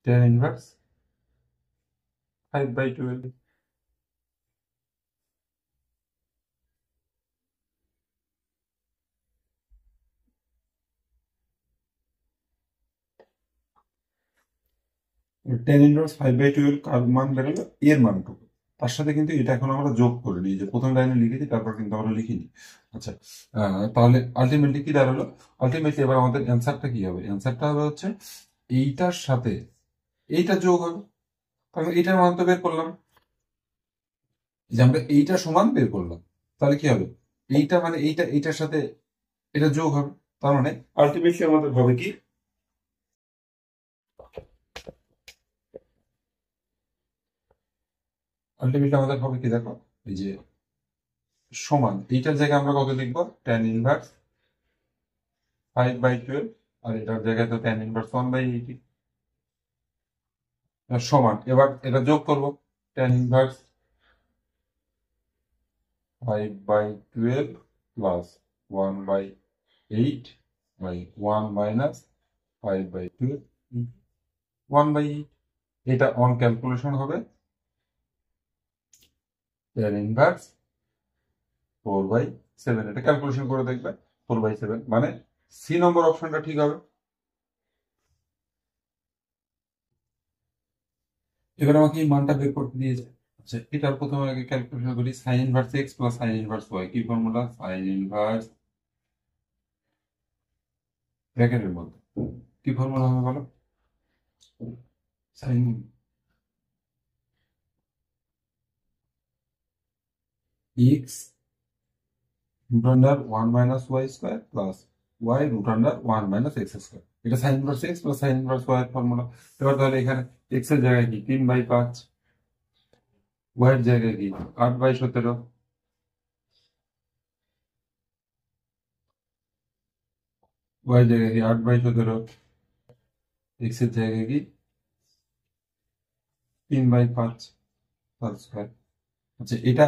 tan ইনভার্স 5/12। tan ইনভার্স 5/12 কার মান বেরোলো, এর মানটুকু। তার সাথে কিন্তু এটা এখন আমরা যোগ করে নিই, যে প্রথম লাইনে লিখেছি তারপর কিন্তু আমরা লিখিনি। আচ্ছা তাহলে আলটিমেটলি কি দাঁড়ালো, আলটিমেটলি এবার আমাদের অ্যান্সারটা কি হবে, অ্যান্সারটা হবে হচ্ছে এইটার সাথে এইটা যোগ হবে। তাহলে এইটার মান তো বের করলাম, যে আমরা এইটা সমান বের করলাম, তাহলে কি হবে এইটা মানে এইটা এইটার সাথে এটা যোগ হবে। তার মানে আলটিমেটলি আমাদের হবে কি, আলটিমেটলি আমাদের হবে কি দেখো এই যে সমান এইটার জায়গায় আমরা কত লিখবো tan ইনভার্স 5/12 আর এটার জায়গায় তো tan ইনভার্স 1/80 সমান, এবার এটা যোগ করব tan inverse 5/12 plus 1/8 by 1 minus 5/12 1/8, এটা অন ক্যালকুলেশন হবে tan ইনভার্স 4/7, এটা ক্যালকুলেশন করে দেখবে 4/7 মানে সি নম্বর অপশনটা ঠিক হবে। এবার আমাকে এই মানটা বের করতে দিয়েছে। আচ্ছা এটার প্রথমে আগে ক্যালকুলেশন করি sin inverse x plus sin inverse y, কি ফর্মুলা sin ইনভার্স ব্র্যাকেটের মধ্যে কি ফর্মুলা হবে বলো, sin x root under 1 minus y square plus y root under 1 minus x square, এটা sin inverse x plus sin inverse y এর ফর্মুলা। এবার তাহলে এখানে x এর জায়গায় কি 3/5, y এর জায়গায় কি 8/17 ওয়াই জায়গায় কি 8/17, এক্স এর জায়গায় কি 3/5 হোল স্কয়ার। আচ্ছা, এটা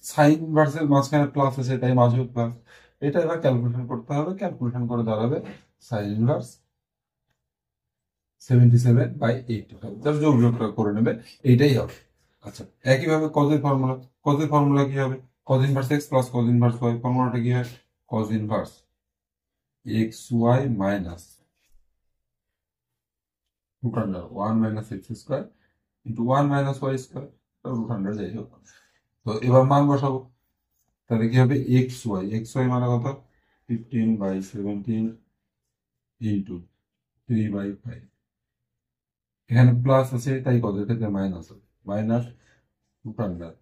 সাইন ইনভার্সের মাঝখানে প্লাস আছে তাই মাঝেও প্লাস। এটা এবার ক্যালকুলেশন করতে হবে, ক্যালকুলেশন করে দাঁড়াবে সাইন ইনভার্স 77/85, জাস্ট যোগটা করে নেবে, এইটাই হবে। আচ্ছা, একইভাবে কজের ফর্মুলা কি হবে? Cos inverse x plus cos inverse y, ফর্মুলাটা কি হয়? Cos inverse x y minus root under 1 minus x square into 1 minus y square root under, যাই হোক। তো এবার মান বসাবো, তাহলে কি হবে? এক্স ওয়াই মানে কত? 15/17 ইন্টু 3/5। এখানে প্লাস আছে তাই কজের ক্ষেত্রে মাইনাস হবে, মাইনাস রুট আন্ডার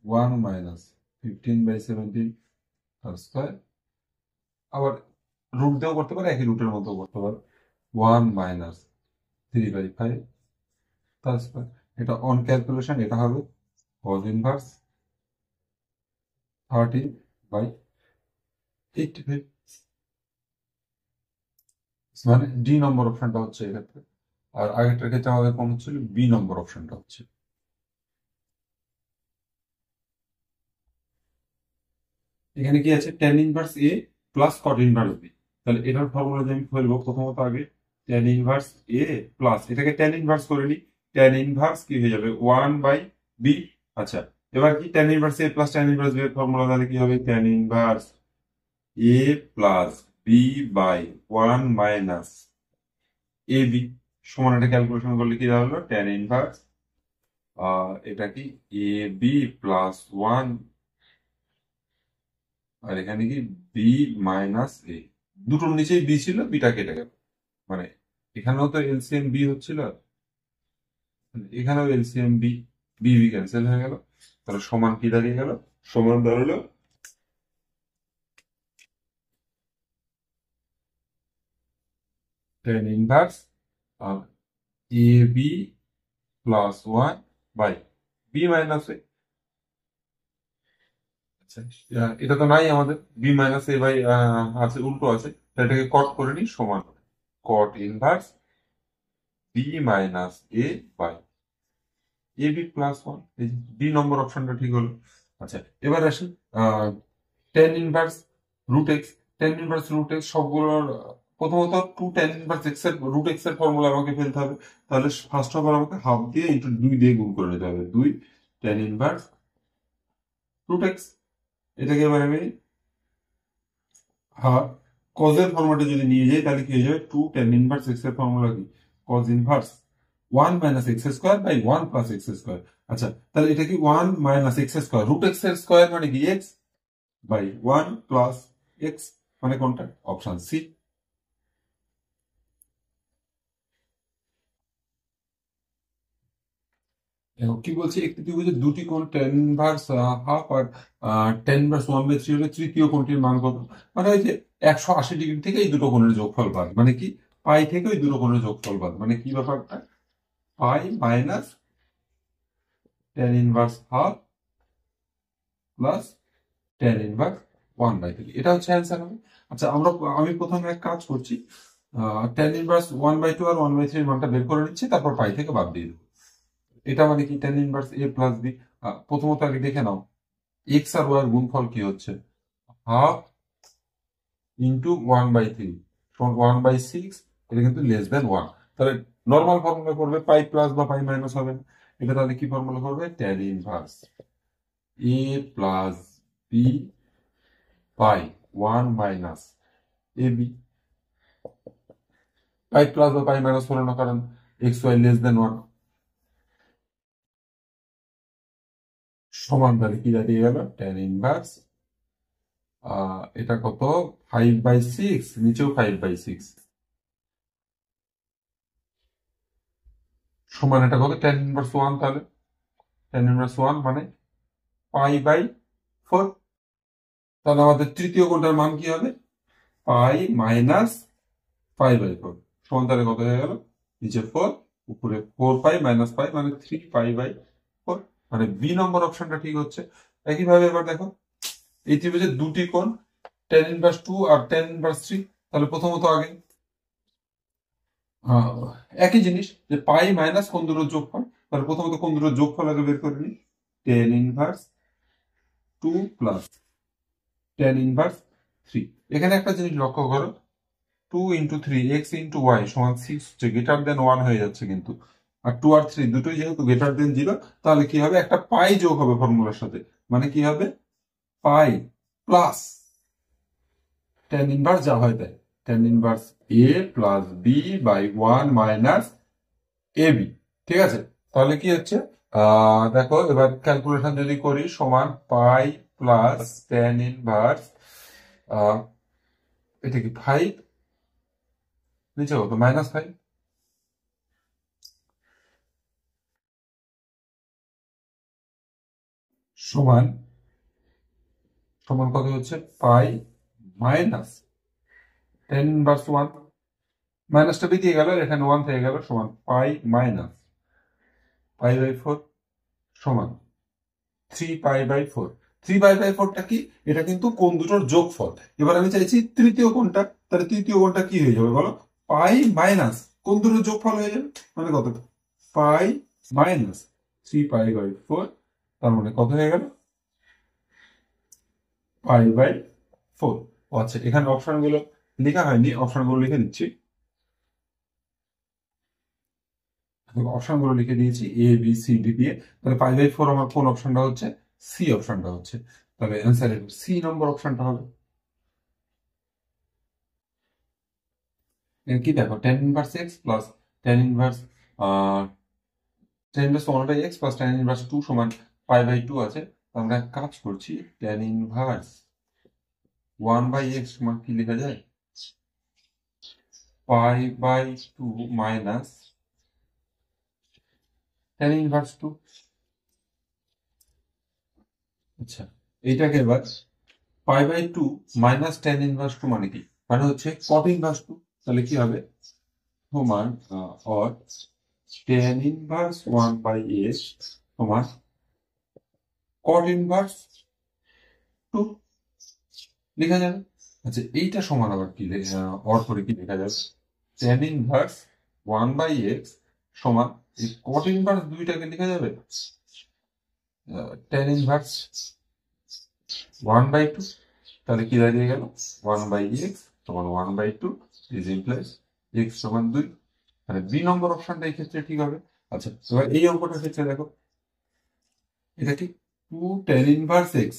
1 মাইনাস 15/17 তার স্কোয়ার। আবার রুট দিয়েও করতে পারে, একই রুটের মতো করতে পারে, 1 মাইনাস 3/5 তার স্কোয়ার। এটা অন ক্যালকুলেশন, এটা হবে কজ ইনভার্স 30/85, মানে ডি নম্বর অপশনটা হচ্ছে এক্ষেত্রে। আর আগেরটার ক্ষেত্রে আমাদের কোন হচ্ছিল? বি নম্বর অপশনটা হচ্ছে। এখানে কি আছে? tan inverse a plus cot inverse b. তাহলে এটার ফর্মুলা যে আমি ফেলবো, প্রথমত আগে tan ইনভার্স এ প্লাস, এটাকে tan ইনভার্স করে নিই, tan ইনভার্স কি হয়ে যাবে? 1/b। আচ্ছা, এবার কি tan inverse a plus tan inverse b এর ফর্মুলা, তাহলে কি হবে? tan inverse a plus b by 1 minus a b সমান, এটা ক্যালকুলেশন করলে কি দাঁড়ালো? tan ইনভার্স এটা কি এ বি প্লাস 1, আর এখানে কি বি মাইনাস এ। দুটোর নিচেই বি ছিল, বিটা কেটে গেল, মানে এখানেও তো এলসিএম বি হচ্ছিল, এখানেও LCM b, b b cancel হয়ে গেল, তাহলে সমান কি দাঁড়িয়ে গেল? সমান দাঁড়ালো tan inverse a b plus 1 by b minus a. আচ্ছা, এটা তো নাই আমাদের, বি মাইনাস এ বাই আছে, উল্টো আছে, তাহলে এটাকে কট করে নিই, সমান cot inverse b minus a by a b plus 1, এই বি নম্বর অপশনটা ঠিক হলো। আচ্ছা, এবার আসি tan inverse root x. Tan inverse root x সবগুলোর প্রথমত টু টেন ইনভার্স এক্স এর রুট এক্স এর ফর্মুলা আমাকে ফেলতে হবে। তাহলে ফার্স্ট অফ অল আমাকে হাফ দিয়ে ইন্টু 2 দিয়ে গুণ করে নিতে হবে, 2 টেন ইনভার্স রুট এক্স। এটাকে এবার আমি কজের ফর্মুলাটা যদি নিয়ে যাই, তাহলে কি হয়ে যাবে? 2 টেন ইনভার্স এক্স এর ফর্মুলা কি? Cos inverse 1 minus x square by 1 plus x square. আচ্ছা, তাহলে এটা কি 1 minus x square, root x এর স্কোয়ার মানে কি? এক্স বাই 1 প্লাস এক্স, মানে কোনটা? Option c. এখন কি বলছি? একটি ত্রিভুজের দুটি কোণ টেন ইনভার্স হাফ আর টেন ইনভার্স 1/3 হলে তৃতীয় কোণটির মান কত? মানে ওই যে 180 ডিগ্রি থেকে এই দুটো কোণের যোগফল বাদ, মানে কি পাই থেকে ওই দুটো কোণের যোগফল বাদ, মানে কি ব্যাপারটা? Pi minus tan inverse half plus tan inverse 1/3, এটা হচ্ছে অ্যান্সার হবে। আচ্ছা, আমি প্রথমে এক কাজ করছি, টেন ইনভার্স 1/2 আর 1/3 মানটা বের করে নিচ্ছি, তারপর পাই থেকে বাদ দিয়ে দেবো। এটা মানে কি? Tan inverse a plus b. প্রথমত আগে দেখে নাও এক্স আর ওয়াই এর গুণফল কি হচ্ছে? হাফ ইন্টু 1/3 সমান 1/6, এটা কিন্তু লেস দেন 1। তাহলে নর্মাল ফর্মুলা করবে, পাই প্লাস বা পাই মাইনাস হবে না। এটা তাহলে কি ফর্মুলা করবে? Tan inverse a plus b by 1 minus a b. Pi plus বা পাই মাইনাস হলো না, কারণ এক্স ওয়াই লেস দেন 1, সমান তাহলে কি দাঁড়িয়ে গেল? টেন ইনভার্স এটা কত? 5/6, নিচেও 5/6, সমান এটা কত? Ten inverse 1। তাহলে টেন ইনভার্স 1 মানে পাই/4। তাহলে আমাদের তৃতীয় কোণটার মান কি হবে? পাই মাইনাস পাই/4 সমান, তাহলে কত হয়ে গেল? নিচে 4, উপরে 4 পাই মাইনাস পাই, মানে 3 পাই/4, মানে বি নম্বর অপশনটা ঠিক হচ্ছে। একইভাবে এবার দেখো, এই ত্রিভুজের দুটি কোণ টেন ইনভার্স 2 আর টেন ইনভার্স 3। তাহলে প্রথমত আগে একই জিনিস যে পাই মাইনাস কোন দুটোর যোগফল। তাহলে প্রথমত কোন দুটোর যোগফল আগে বের করে নিই। Ten inverse 2 plus tan inverse 3। এখানে একটা জিনিস লক্ষ্য করো, 2 ইন্টু 3 এক্স ইন্টু ওয়াই সমান 6 হচ্ছে, গ্রেটার দেন 1 হয়ে যাচ্ছে কিন্তু। আর 2 আর 3 দুটোই যেহেতু গ্রেটার দেন 0, তাহলে কি হবে, একটা পাই যোগ হবে ফর্মুলার সাথে। মানে কি হবে, পাই প্লাস টেন ইনভার্স যা হয় তাই, tan inverse a plus b by 1 minus a b. ঠিক আছে, তাহলে কি হচ্ছে, দেখো এবার ক্যালকুলেশন যদি করি, সমান পাই প্লাস টেন ইনভার্স, এটা কি 5, নিচে কত -5, সমান সমান কত হচ্ছে, পাই মাইনাস টেন ইনভার্স 1, মাইনাসটা বেরিয়ে গেল, এখানে 1 থেকে গেল, সমান পাই মাইনাস পাই বাই 4 সমান 3 পাই বাই 4। 3 পাই বাই 4টা কি, এটা কিন্তু কোন দুটোর যোগফল। এবার আমি চাইছি তৃতীয় কোণটা, তাহলে তৃতীয় কোণটা কি হয়ে যাবে বলো, পাই মাইনাস কোন দুটোর যোগফল হয়ে যাবে, মানে কত, পাই মাইনাস 3 পাই বাই 4, তার মানে কত হয়ে গেল, পাই বাই 4। আচ্ছা, এখানে অপশন গুলো লেখা হয়নি, অপশন গুলো লিখে দিচ্ছি। অপশন গুলো লিখে দিয়েছি এ বি সি ডি দিয়ে। তাহলে পাই বাই 4 আমার কোন অপশনটা হচ্ছে, সি অপশনটা হচ্ছে। তাহলে অ্যান্সার সি নম্বর অপশনটা হবে। কি দেখো, tan inverse x plus tan inverse tan inverse 1 by x plus tan inverse 2 সমান পাই বাই 2 আছে। আমরা এক কাজ করছি, টেন ইনভার্স 1 বাই এক্স সমান কি লেখা যায়, pi by 2 minus tan inverse 2। আচ্ছা, এইটাকে এবার pi by 2 minus tan inverse 2 মানে কি, মানে হচ্ছে কট ইনভার্স 2। তাহলে কি হবে, সমান or tan inverse 1 by x সমান কট ইনভার্স 2 লেখা যাবে। আচ্ছা, এইটা সমান আবার কি অর করে কি লেখা যাবে, টেন ইনভার্স 1 বাই এক্স সমান এই কট ইনভার্স 2টাকে লেখা যাবে টেন ইনভার্স 1 বাই 2। তাহলে কি দাঁড়িয়ে গেল, 1 বাই এক্স সমান 1 বাই 2 ইজ ইমপ্লাইজ এক্স সমান 2। মানে বি নম্বর অপশনটা এই ক্ষেত্রে ঠিক হবে। আচ্ছা, এবার এই অঙ্কটার ক্ষেত্রে দেখো, এটা কি 2 টেন ইনভার্স এক্স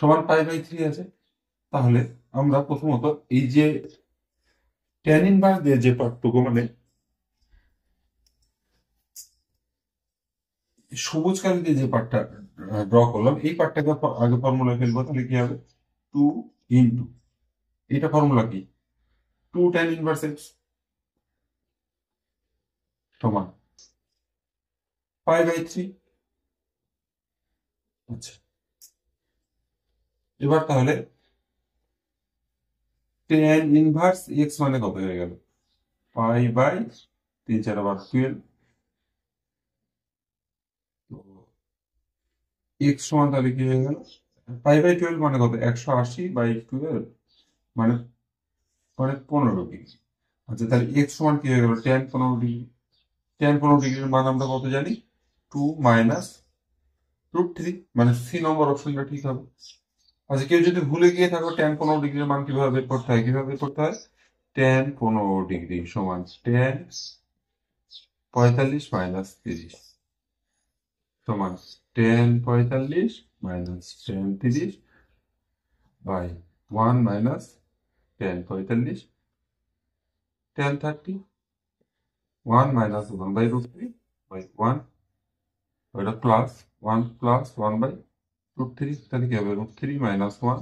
সমান পাই বাই 3 আছে। তাহলে আমরা প্রথমত এই যে টেন ইনভার্স দিয়ে যে পার্টটুকু, মানে সবুজ কালি দিয়ে যে পার্টটা ড্র করলাম, এই পার্টটাকে আগে ফর্মুলায় ফেলবো। তাহলে কি হবে, 2 ইন্টু, এটা ফর্মুলা কি, 2 টেন ইনভার্স এক্স সমান পাই বাই 3। আচ্ছা, এবার তাহলে টেন ইনভার্স এক্স মানে কত হয়ে গেল, পাই বাই 3 4 আবার 12। তো এক্স সমান তাহলে কি হয়ে গেল, পাই বাই 12 মানে কত, 180 বাই 12, মানে মানে 15 ডিগ্রি। আচ্ছা, তাহলে এক্স সমান কি হয়ে গেল, টেন 15 ডিগ্রি। টেন 15 ডিগ্রির মান আমরা কত জানি, 2 মাইনাস √3, মানে সি নম্বর অপশনটা ঠিক হবে। আচ্ছা, কেউ যদি ভুলে গিয়ে থাকো টেন 15 ডিগ্রির মান কিভাবে বের করতে হয়, কিভাবে বের করতে হয়, টেন 15 ডিগ্রি সমান টেন 45 মাইনাস 30 সমান tan 45 minus tan 30 by 1 minus tan 45 tan 30, 1 minus 1 by √3 by 1, ওইটা প্লাস 1 প্লাস 1 বাই √3। তাহলে কি হবে, √3 মাইনাস 1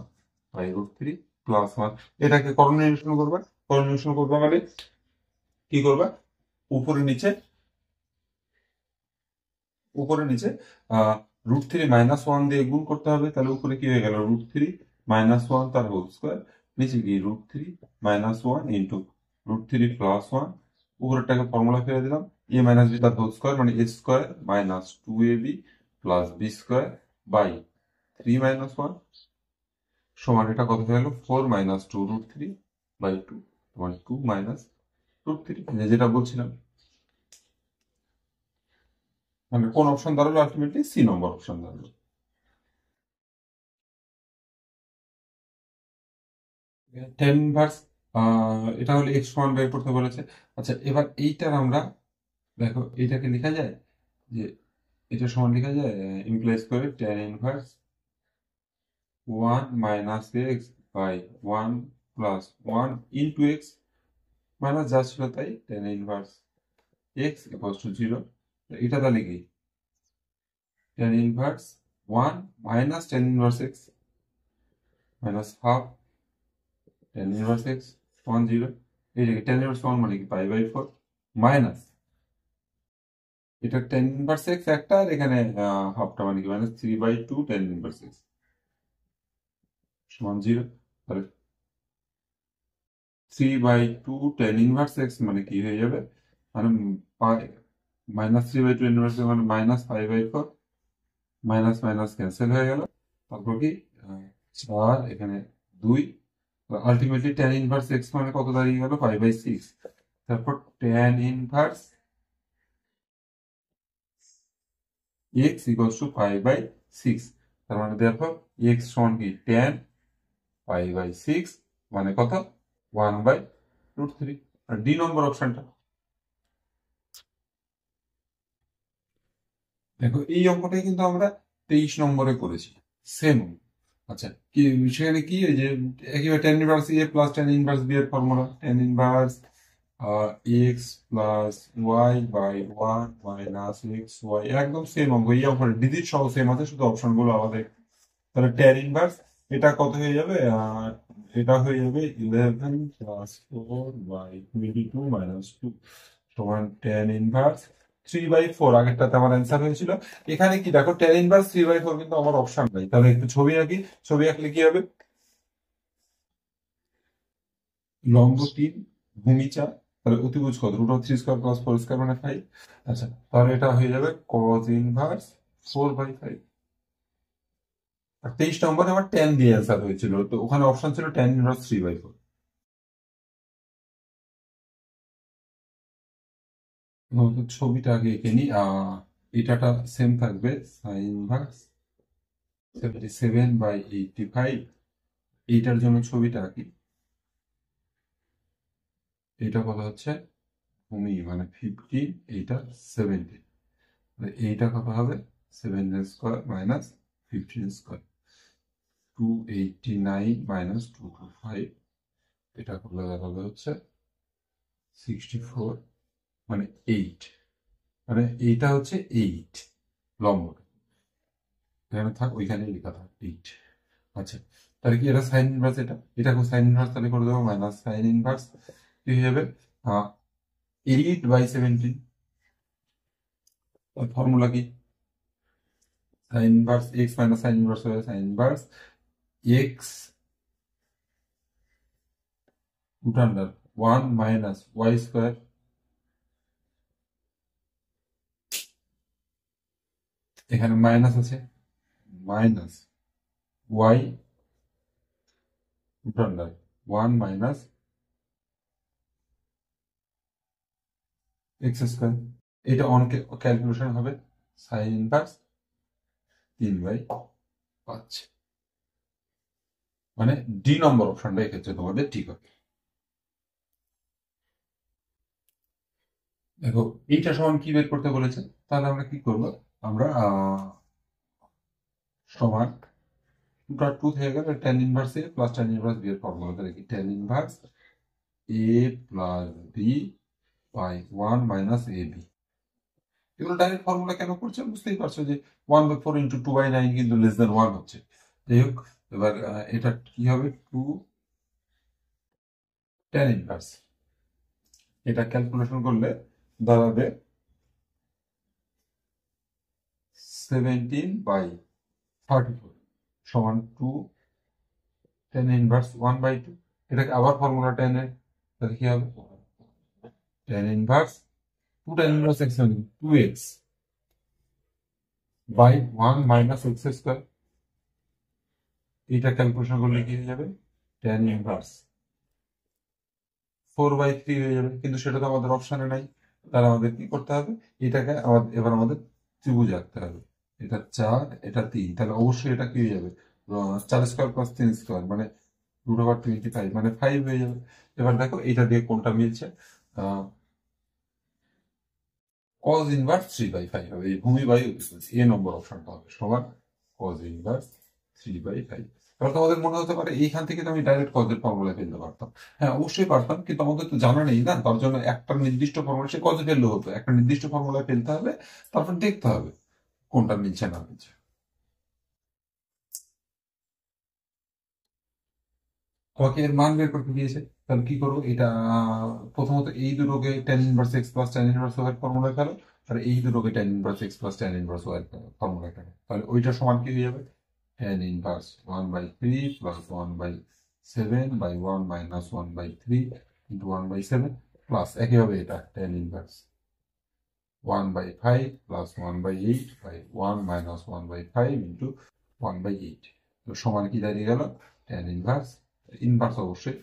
বাই √3 প্লাস 1। এটাকে করণীয় করবা, করণীয় করবা মানে কি করবা, উপরে নিচে √3 মাইনাস 1 দিয়ে গুণ করতে হবে। তাহলে উপরে কি হয়ে গেল, √3 মাইনাস 1 তার হোল স্কোয়ার, নিচে কি √3 মাইনাস 1 ইন্টু √3 প্লাস 1, উপরেরটাকে ফর্মুলা ফেলে দিলাম, এ মাইনাস বি তার হোল স্কোয়ার, মানে a square minus 2ab plus b square by 3 minus 1 সমান এটা কত হয়ে গেল 4 - 2√3/2 মানে 2 - √3 যেটা বলছিলাম। মানে কোন অপশন দাঁড়ালো আলটিমেটলি সি নম্বর অপশন দাঁড়ালো। টেন ইনভার্স এটা হলো এক্স সমান বের করতে বলেছে। আচ্ছা এবার এইটার আমরা দেখো এইটাকে লেখা যায় যে এটা সমান লেখা যায় ইমপ্লাইজ করে টেন ইনভার্স 1 - x/1 + 1 মাইনাস যা ছিল তাই টেন ইনভার্স x = 0। এটা তাহলে কি tan inverse 1 - ten inverse x minus half ten inverse x 1 0। এই যে টেন ইনভার্স 1 মানে কি π/4 মাইনাস এটা টেন ইনভার্স x একটা আর এখানে হাফটা মানে কি মাইনাস 3/2 টেন ইনভার্স x সমান 0। তাহলে 3/2 টেন ইনভার্স x মানে কি হয়ে যাবে মানে মাইনাস 3/2 টেন ইনভার্স মানে মাইনাস π/4 মাইনাস মাইনাস ক্যান্সেল হয়ে গেল। তারপর কি 4 এখানে 2 আলটিমেটলি টেন ইনভার্স x মানে কত দাঁড়িয়ে গেল 5/6। তারপর টেন ইনভার্স x = 5/6 তার মানে দেখো x সমান কি 10 5/6 মানে কত 1/√3 আর ডি নম্বর অপশনটা। দেখো এই অঙ্কটাই কিন্তু আমরা 23 নম্বরে করেছি সেম। আচ্ছা কি সেখানে কি এই যে একেবারে tan inverse a plus tan inverse b এর formula tan inverse x plus y by one minus x y একদম সেম অঙ্ক। এই অঙ্ক ডিজিট সহ সেম আছে শুধু অপশন গুলো আলাদা। তাহলে টেন ইনভার্স এটা কত হয়ে যাবে এটা হয়ে যাবে 11 + 4/22 - 2 সমান টেন ইনভার্স 3/4 আগেরটাতে আমার অ্যান্সার হয়েছিল। এখানে কি দেখো টেন ইনভার্স 3/4 কিন্তু আমার অপশন নাই। তাহলে একটু ছবি আঁকি। ছবি আঁকলে কি হবে লম্ব 3 ভূমি 4 তাহলে অতিভুজ কত √3² + 4² মানে 5। আচ্ছা তাহলে এটা হয়ে যাবে cos ইনভার্স 4/5। আর 23 নম্বরে আমার 10 দিয়ে অ্যান্সার হয়েছিল তো ওখানে অপশন ছিল টেন ইনভার্স 3/4। ছবিটা আগে এঁকে নি এটাটা সেম থাকবে সাইন ইনভার্স 77/85 এইটার জন্য ছবিটা আঁকি। এটা কত হচ্ছে ভূমি মানে 15 এইটা 17 এইটা কত হবে 7² - 15²। 289 - 225 এটা করলে দাঁড়াবে হচ্ছে 64 মানে 8 মানে এইটা হচ্ছে 8 লম্ব এখানে থাক ওইখানে লেখা থাক 8। আচ্ছা তাহলে কি এটা সাইন ইনভার্স এটা সাইন ইনভার্স তাহলে করে দেবো মাইনাস সাইন ইনভার্স কি হয়ে যাবে 8/17। ফর্মুলা কি sine inverse x minus sine inverse হবে সাইন ইনভার্স x √1 - y²। এখানে মাইনাস আছে মাইনাস y √1 - x²। এটা অন ক্যালকুলেশন হবে সাইন ইনভার্স 3/5 মানে ডি নম্বর অপশনটা এক্ষেত্রে তোমাদের ঠিক হবে। দেখো এইটা সমান কি বের করতে বলেছে তাহলে আমরা কি করব আমরা সমান 2 থেকে গেলে tan inverse a plus tan inverse b এর ফর্মুলা তাহলে কি tan inverse a plus b by 1 - ab এগুলো ডাইরেক্ট ফর্মুলা কেন করছে বুঝতেই পারছো যে 1/4 × 2/9 কিন্তু লেস দেন 1 হচ্ছে। যাই হোক এবার এটা কি হবে 2 টেন ইনভার্স এটা ক্যালকুলেশন করলে দাঁড়াবে 17/34 সমান 2 টেন ইনভার্স 1/2 এটাকে আবার ফর্মুলা টেনের তাহলে কি হবে tan inverse 2 tan inverse x মানে 2x বাই 1 - x²। এইটা ক্যালকুলেশন করলে কি হয়ে যাবে, tan ইনভার্স 4/3 হয়ে যাবে, কিন্তু সেটা তো আমাদের অপশনে নাই। তাহলে আমাদের কি করতে হবে, এটাকে এবার আমাদের ত্রিভুজ আঁকতে হবে। এটা 4, এটা 3, তাহলে অবশ্যই এটা কি হয়ে যাবে, 4 স্কোয়ার প্লাস 3 স্কোয়ার মানে √25 মানে 5 হয়ে যাবে। এবার দেখো এটা দিয়ে কোনটা মিলছে, cos ইনভার্স 3/5 হবে, এই ভূমি বায়ু এ নম্বর অপশনটা হবে সমান cos ইনভার্স 3/5। এবার তোমাদের মনে হতে পারে এইখান থেকে তো আমি ডাইরেক্ট কজের ফর্মুলা ফেলতে পারতাম। হ্যাঁ অবশ্যই পারতাম, কিন্তু আমাদের তো জানা নেই না, তার জন্য একটা নির্দিষ্ট ফর্মুলা সে কজে ফেললে হতো, একটা নির্দিষ্ট ফর্মুলা ফেলতে হবে, তারপর দেখতে হবে কোনটা মিলছে না মিলছে। তোমাকে এর মান বের করতে দিয়েছে, তাহলে কি করবো, এটা প্রথমত এই দুটোকে tan inverse x plus tan inverse y formula ফেলো, আর এই দুটোকে tan inverse x plus tan inverse y formula ফেলো, তাহলে ওইটা সমান কি হয়ে যাবে, tan inverse 1/3 plus 1/7 by 1 minus 1/3 into 1/7 plus একইভাবে এটা tan inverse 1/5 plus 1/8 by 1 minus 1/5 into 1/8, তো সমান কি দাঁড়িয়ে গেল, tan ইনভার্স ইনভার্স অবশ্যই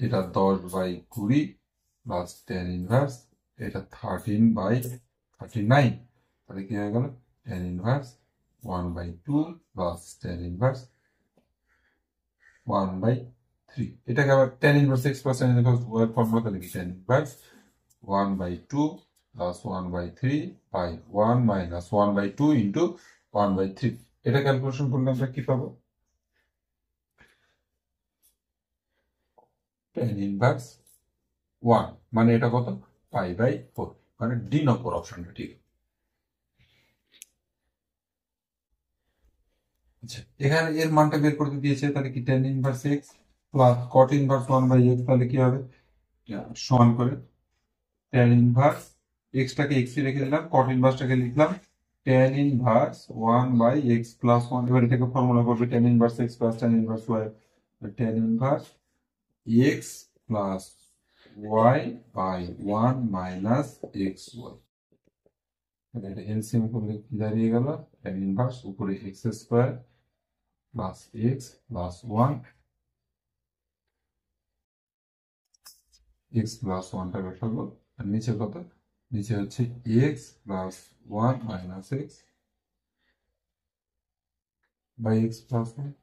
এটা 10/20 প্লাস tan ইনভার্স এটা 13/39, তাহলে কি হয়ে গেল tan inverse 1/2 plus tan inverse 1/3। এটাকে আবার tan inverse x plus tan inverse y formula লিখি, tan inverse 1/2 plus 1/3 by 1 minus 1/2 into 1/3। এটা ক্যালকুলেশন করলে আমরা কি পাবো, tan ইনভার্স 1 মানে এটা কত, π/4, মানে ডি নম্বর অপশনটা ঠিক। আচ্ছা এখানে এর মানটা বের করতে দিয়েছে, তাহলে কি tan inverse x plus cot inverse 1/x, তাহলে কি হবে, সমান করে tan ইনভার্স এক্সটাকে এক্স রেখে দিলাম, cot ইনভার্সটাকে লিখলাম tan ইনভার্স 1/x প্লাস 1, এবার এটাকে ফর্মুলা করবে tan inverse x plus tan inverse y, tan inverse x plus y by 1 minus x y, এটা এলসিএম করলে কি দাঁড়িয়ে গেল, tan ইনভার্স উপরে x square plus x plus 1, x plus 1টা বসাবো, আর নিচে কত, নিচে হচ্ছে x plus 1 minus x by x plus 1,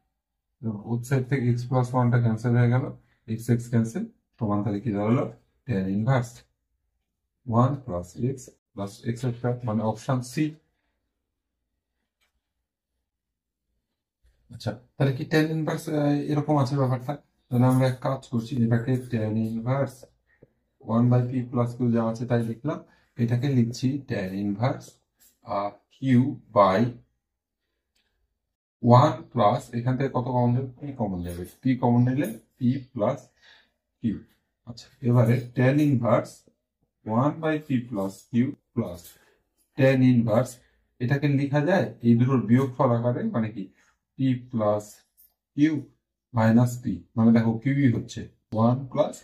উৎ সাইড থেকে এক্স প্লাস 1টা ক্যান্সেল হয়ে গেল, এক্স এক্স ক্যান্সেল, সমান তাহলে কি দাঁড়ালো tan inverse 1 plus x plus x square, মানে অপশন সি। আচ্ছা তাহলে কি tan ইনভার্স এরকম আছে ব্যাপারটা, তাহলে আমরা এক কাজ করছি, এটাকে tan inverse 1/p plus Q যা আছে তাই লিখলাম, এটাকে লিখছি tan inverse q by 1 plus, এখান থেকে কত কমন যাবে, পি কমন যাবে, পি কমন নিলে পি প্লাস কিউ। আচ্ছা এবারে tan inverse 1/p plus q plus tan inverse, এটাকে লেখা যায় এই দুটোর বিয়োগফল আকারে, মানে কি p plus q minus p, মানে দেখো কিউই হচ্ছে 1 plus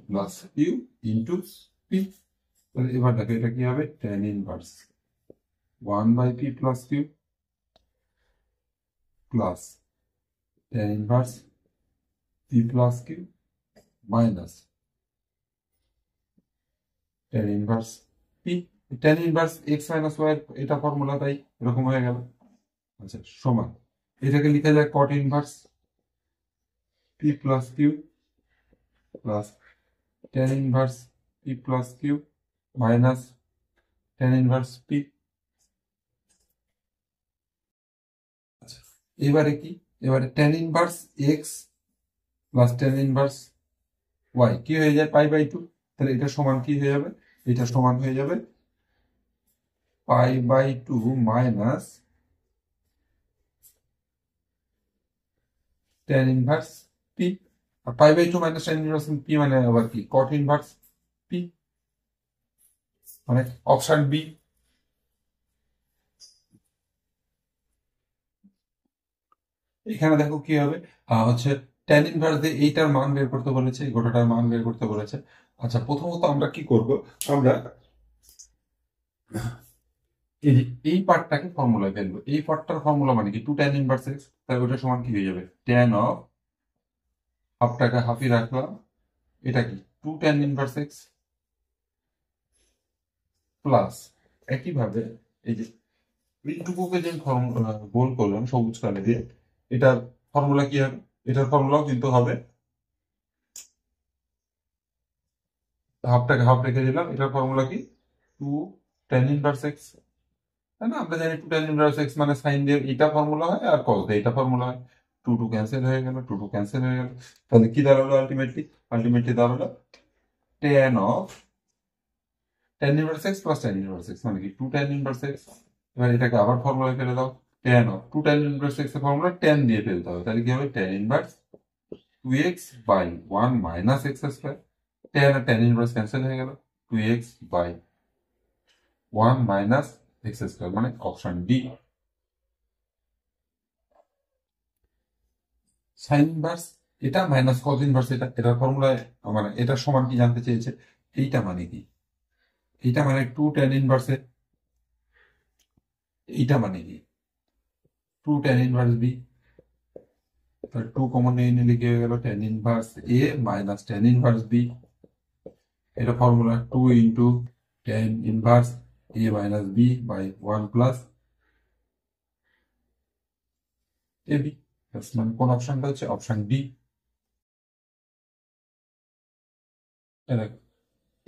plus q into p, তাহলে এবার দেখো এটা কি হবে, tan inverse 1/p plus q plus tan inverse p plus q minus tan inverse p, tan inverse x minus y এটা ফর্মুলা, তাই এরকম হয়ে গেল। আচ্ছা সমান এটাকে লিখা যায় cot inverse p plus q plus tan inverse p plus q minus tan inverse p. আচ্ছা এবারে কি, এবারে tan inverse x plus tan inverse y কি হয়ে যায় π/2, তাহলে এটা সমান কি হয়ে যাবে, এটা সমান হয়ে যাবে π/2 মাইনাস tan ইনভার্স পি, আর π/2 মাইনাস tan ইনভার্স পি মানে আবার কি cot ইনভার্স পি, মানে অপশন বি। এখানে দেখো কি হবে, হচ্ছে tan ইনভার্স দিয়ে এইটার মান বের করতে বলেছে, এই গোটাটার মান বের করতে বলেছে। আচ্ছা প্রথমত আমরা কি করব, আমরা এই যে এই পার্টটাকে ফর্মুলায় ফেলবো, এই পার্টটার ফর্মুলা মানে কি 2 tan ইনভার্স এক্স, তাই ওটা সমান কি হয়ে যাবে tan অফ হাফটাকে হাফই রাখলাম, এটা কি 2 tan ইনভার্স এক্স প্লাস একইভাবে এই যে এইটুকুকে যে গোল করলাম সবুজ কালে দিয়ে, এটার ফর্মুলা কি হবে, এটার ফর্মুলাও কিন্তু হবে হাফটাকে হাফ রেখে দিলাম, এটার ফর্মুলা কি 2 tan ইনভার্স এক্স, তাই না? আমরা জানি 2 tan ইনভার্স এক্স মানে সাইন দিয়ে এটা ফর্মুলা হয় আর কস দিয়ে এটা ফর্মুলা হয়, 2 2 ক্যান্সেল হয়ে গেল, 2 2 ক্যান্সেল হয়ে গেল, তাহলে কি দাঁড়ালো আলটিমেটলি, দাঁড়ালো tan of tan inverse x plus tan inverse x মানে কি 2 tan ইনভার্স এক্স। এবার এটাকে আবার ফর্মুলায় ফেলে দাও, tan of 2 tan inverse x এর ফর্মুলা tan দিয়ে ফেলতে হবে, তাহলে কি হবে tan inverse 2x by 1 minus x square, tan আর tan ইনভার্স ক্যান্সেল হয়ে গেল, 2x by 1 minus x square মানে অপশন ডি। সাইন ইনভার্স এটা মাইনাস কজ ইনভার্স এটা, এটার ফর্মুলায় মানে এটার সমান কি জানতে চেয়েছে, এইটা মানে কি, এইটা মানে 2 tan ইনভার্স, এইটা মানে কি 2 tan ইনভার্স বি, 2 কমন নিয়ে নিলে কি হয়ে গেল tan inverse a minus tan inverse b, এটা formula 2 into tan inverse a minus b by 1 plus a b. মানে কোন অপশনটা হচ্ছে অপশন ডি।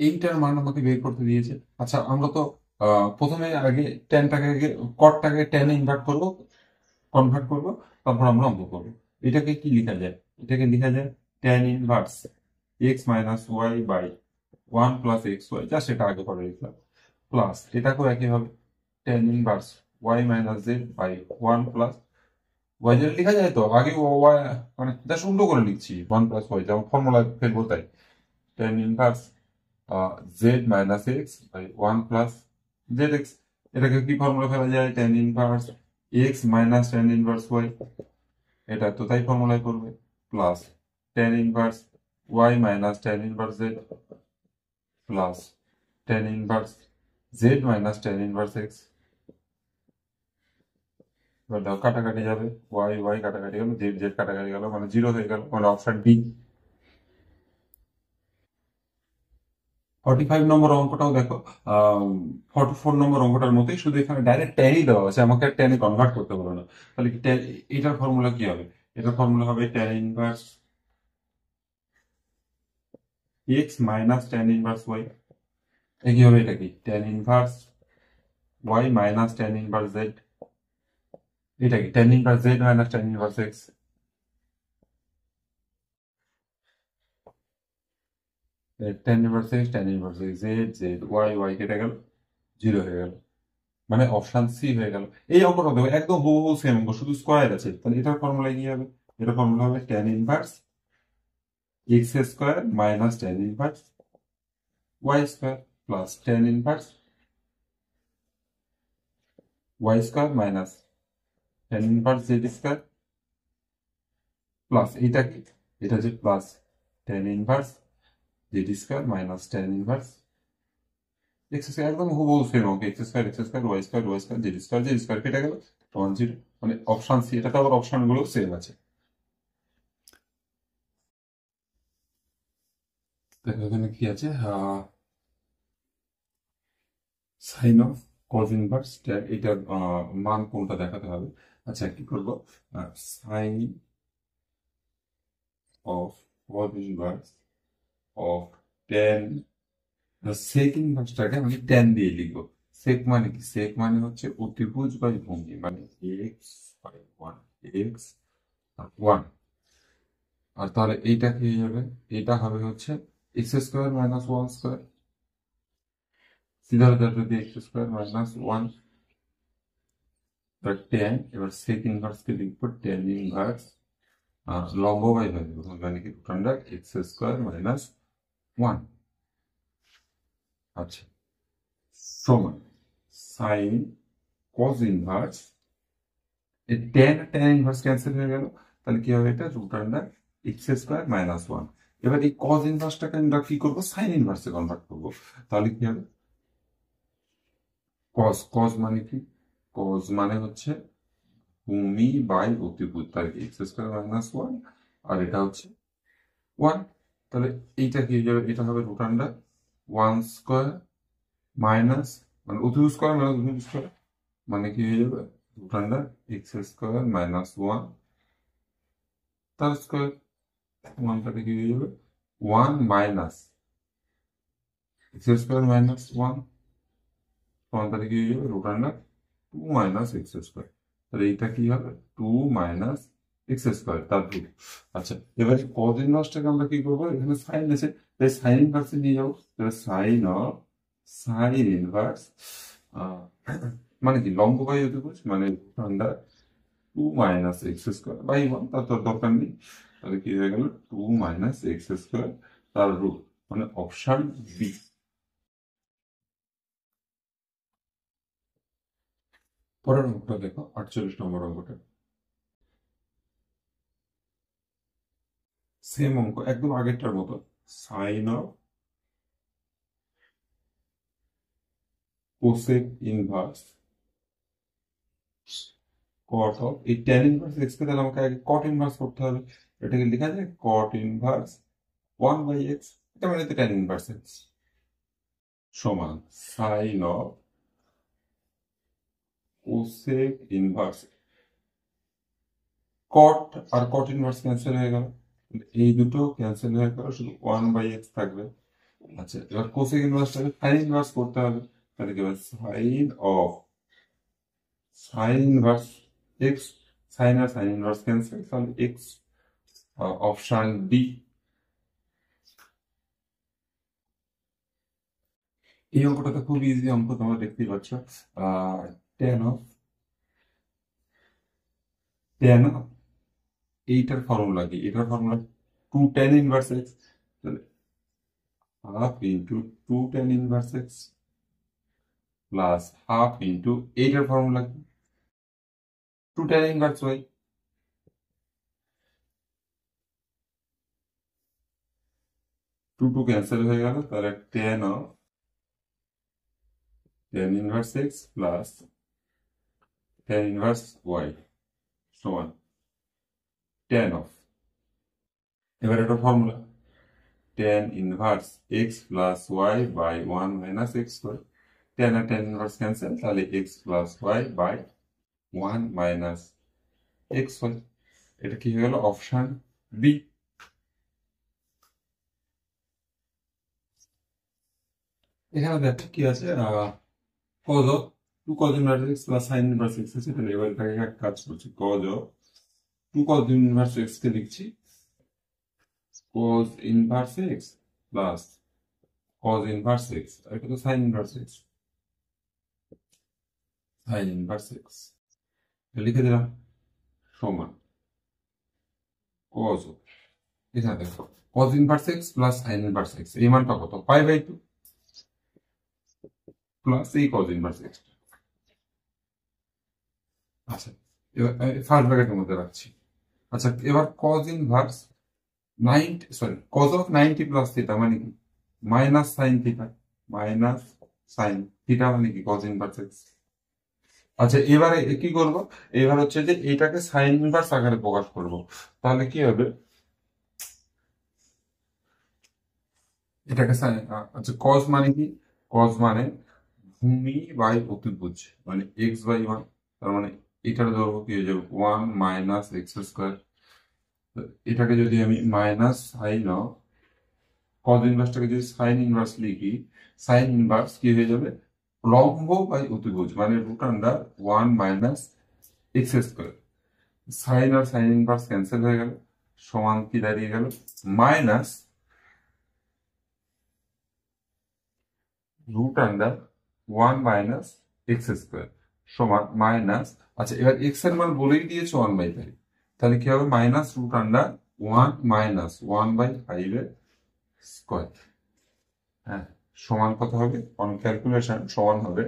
এইটার মান আমাকে বের করতে দিয়েছে। আচ্ছা আমরা তো প্রথমে আগে ট্যানটাকে কটটাকে ট্যানে ইনভার্ট করবো, কনভার্ট করবো, তারপর আমরা অঙ্ক করবো। এটাকে কি লেখা যায়, এটাকে লেখা যায় tan inverse x minus y by 1 plus x y, যা সেটা আগে করে লিখলাম, প্লাস এটাকেও একইভাবে tan inverse y minus z by 1 plus y z লেখা যায় তো আগে ওয়াই মানে জাস্ট উল্টো করে লিখছি 1 প্লাস ওয়াই, যেমন ফর্মুলা ফেলবো তাই tan inverse z minus x by 1 plus z x. এটাকে কি ফর্মুলা ফেলা যায় tan inverse x minus tan inverse y, এটা তো তাই ফর্মুলায় করবে, plus tan inverse y minus tan inverse z plus tan inverse z minus tan inverse x. এবার দাও কাটাকাটি যাবে, ওয়াই ওয়াই কাটাকাটি গেল, জেড জেড কাটাকাটি গেল, মানে 0 হয়ে গেল, মানে অপশন ডি। 45 নম্বর অঙ্কটাও দেখো 44 নম্বর অঙ্কটার মতোই, শুধু এখানে ডাইরেক্ট ট্যানই দেওয়া আছে, আমাকে ট্যানে কনভার্ট করতে বলো না। তাহলে কি এটার ফর্মুলা কি হবে, এটার ফর্মুলা হবে tan inverse x minus tan inverse y, কি হবে এটা কি tan inverse y minus tan inverse z, এটা কি tan inverse z minus tan inverse x, tan inverse x tan inverse x z z y y কেটে গেল, 0 হয়ে গেল, মানে অপশন সি হয়ে গেল। এই অঙ্কটা দেখো একদম হুবহু সেম অঙ্ক, শুধু স্কোয়ার আছে, তাহলে এটার ফর্মুলা কি হবে, এটার ফর্মুলা হবে tan inverse x square minus tan inverse y square plus tan inverse y square minus tan inverse z square plus এইটা কি, এটা যে plus tan inverse z square minus tan inverse x square, একদম হুবহু সেম অঙ্ক, x square y square z square কেটে গেল, তখন 0, মানে অপশন সি। এটাতে আবার অপশন গুলো সেম আছে। দেখো এখানে কি আছে, সাইন অফ কজ ইনভার্স, এটার মান কোনটা দেখাতে হবে। আচ্ছা কি করবো, sine of cos inverse of tan, sec ইনভার্সটাকে আমি টেন দিয়ে লিখবো। সেক মানে কি, সেক মানে হচ্ছে অতিভুজ বাই ভূমি, মানে x by one, x one. আর তাহলে এইটা কি হয়ে যাবে, এটা হবে হচ্ছে x square minus one square, সিধা যদি x square minus one tan, এবার সেক ইনভার্সকে লিখবো টেন ইনভার্স লম্ব বাই হবে, মানে কি root under x square minus one. আচ্ছা সমান সাইন কজ ইনভার্স, এই টেন ইনভার্স ক্যান্সেল হয়ে গেল, তাহলে কি হবে এটা root under x square minus one. এবার এই কজ ইনভার্সটাকে আমরা কি করবো সাইন ইনভার্সে কনভার্ট করবো, তাহলে কি হবে কজ কজ মানে কি? কজ মানে হচ্ছে ভূমি বাই অতিভুজ, তাই এক্স স্কোয়ার মাইনাস ওয়ান, আর এটা হচ্ছে ওয়ান। তাহলে এইটা কি হয়ে যাবে? এটা হবে root under one square minus, মানে অতিভুজ স্কোয়ার মাইনাস অতিভুজ স্কোয়ার, মানে কি হয়ে যাবে? Root under x square minus one তার স্কোয়ার। ওয়ানটাতে কি হয়ে যাবে? One minus x square minus one, ওয়ানটাতে কি হয়ে যাবে? Root under two minus x square. তাহলে এইটা কি হবে? টু মাইনাস এক্স স্কোয়ার তার রুট। আচ্ছা, এবারে কজ ইনভার্সটাকে আমরা কি করবো? এখানে সাইন আছে, তাই সাইন ইনভার্সে নিয়ে যাবো। তাহলে সাইন ইনভার্স মানে কি? লম্ব বাই অতিভুজ, মানে root under two minus x square by one, তার তো দরকার নেই। তাহলে কি হয়ে গেল? টু মাইনাস এক্স স্কোয়ার তার রুট, মানে অপশন বি। পরের অঙ্কটা দেখো, 48 নম্বর অঙ্কটা। সেম অঙ্ক, একদম আগেরটার মতো। Sine of cosec inverse cot of, এই ট্যান ইনভার্স এক্স কে তাহলে আমাকে আগে কট ইনভার্স করতে হবে। এটাকে লেখা যায় cot inverse one by x, এটা মানে ট্যান ইনভার্স এক্স সমান sine of cosec inverse cot, আর কট ইনভার্স ক্যান্সেল হয়ে গেল, এই দুটো ক্যান্সেল হয়ে গেল, শুধু ওয়ান বাই এক্স থাকবে। আচ্ছা, এবার কোসেক ইনভার্সটাকে সাইন ইনভার্স করতে হবে। তাহলে কি হবে? সাইন ইনভার্স এক্স, সাইন আর সাইন ইনভার্স ক্যান্সেল, তাহলে এক্স, অপশন ডি। এই অঙ্কটাতে খুব ইজি অঙ্ক, তোমরা দেখতেই পাচ্ছ। টেন অফ টেন এইটার ফর্মুলা কি? এটার formula two tan inverse x, তাহলে half into two tan inverse x plus half into এইটার ফর্মুলা কি? Two tan inverse y. Two two cancel হয়ে গেল, তাহলে tan of tan inverse x plus tan inverse y সমান টেন অফ, এবার একটা formula tan inverse x plus y by one minus x square. Tan আর টেন ইনভার্স ক্যান্সেল, তাহলে x plus y by one minus x y. এটা কি হয়ে গেল? Option B. এখানে দেখো কি আছে, cos of two cos inverse x plus sine inverse x আছে। তাহলে এবার এটাকে এক কাজ করছি, cos of two cos inverse x কে লিখছি cos inverse x plus cos inverse x, এটা তো sine inverse x, sine inverse x লিখে দিলাম সমান কজ, এখানে দেখো cos inverse x plus sine inverse x, এই মানটা কত? পাই বাই টু প্লাস এই কজ ইনভার্স এক্স। আচ্ছা, এবার ফার্স্ট ব্র্যাকেটের মধ্যে রাখছি। আচ্ছা, এবার cos inverse 90, sorry, cos of 90 plus theta মানে কি? Minus sine theta, minus sine theta মানে কি? Cos inverse x. আচ্ছা, এবারে কি করব? এবার হচ্ছে যে এটাকে সাইন ইনভার্স আকারে প্রকাশ করব। তাহলে কি হবে? এটাকে আচ্ছা, কজ মানে কি? কজ মানে ভূমি বাই অতিভুজ, মানে এক্স বাই ওয়ান, তার মানে এটার দৈর্ঘ্য কি হয়ে যাবে? One minus x square. এটাকে যদি আমি মাইনাস সাইন অফ কজ ইনভার্সটাকে যদি সাইন ইনভার্স লিখি, সাইন ইনভার্স কি হয়ে যাবে? লম্ব বাই অতিভুজ, মানে root under one minus x square. Sine আর সাইন ইনভার্স ক্যান্সেল হয়ে গেল, সমান কি দাঁড়িয়ে গেল? Minus root under one minus x square সমান মাইনাস, আচ্ছা এবার এক্স এর মান বলেই দিয়েছে ওয়ান বাই ফাইভ, তাহলে কি হবে? Minus root under one minus one by five এর স্কোয়ার। হ্যাঁ, সমান কত হবে? অন ক্যালকুলেশন সমান হবে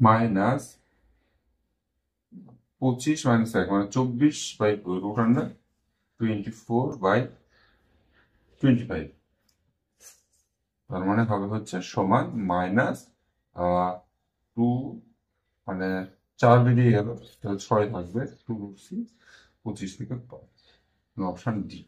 মাইনাস 25 মাইনাস 1, মানে 24 বাই রুট আন্ডার 24 বাই 25। তার মানে হবে হচ্ছে সমান মাইনাস 2, মানে 4 বেরিয়ে গেল, তাহলে 6 থাকবে, 2√6, 25 থেকে 5, অপশন ডি।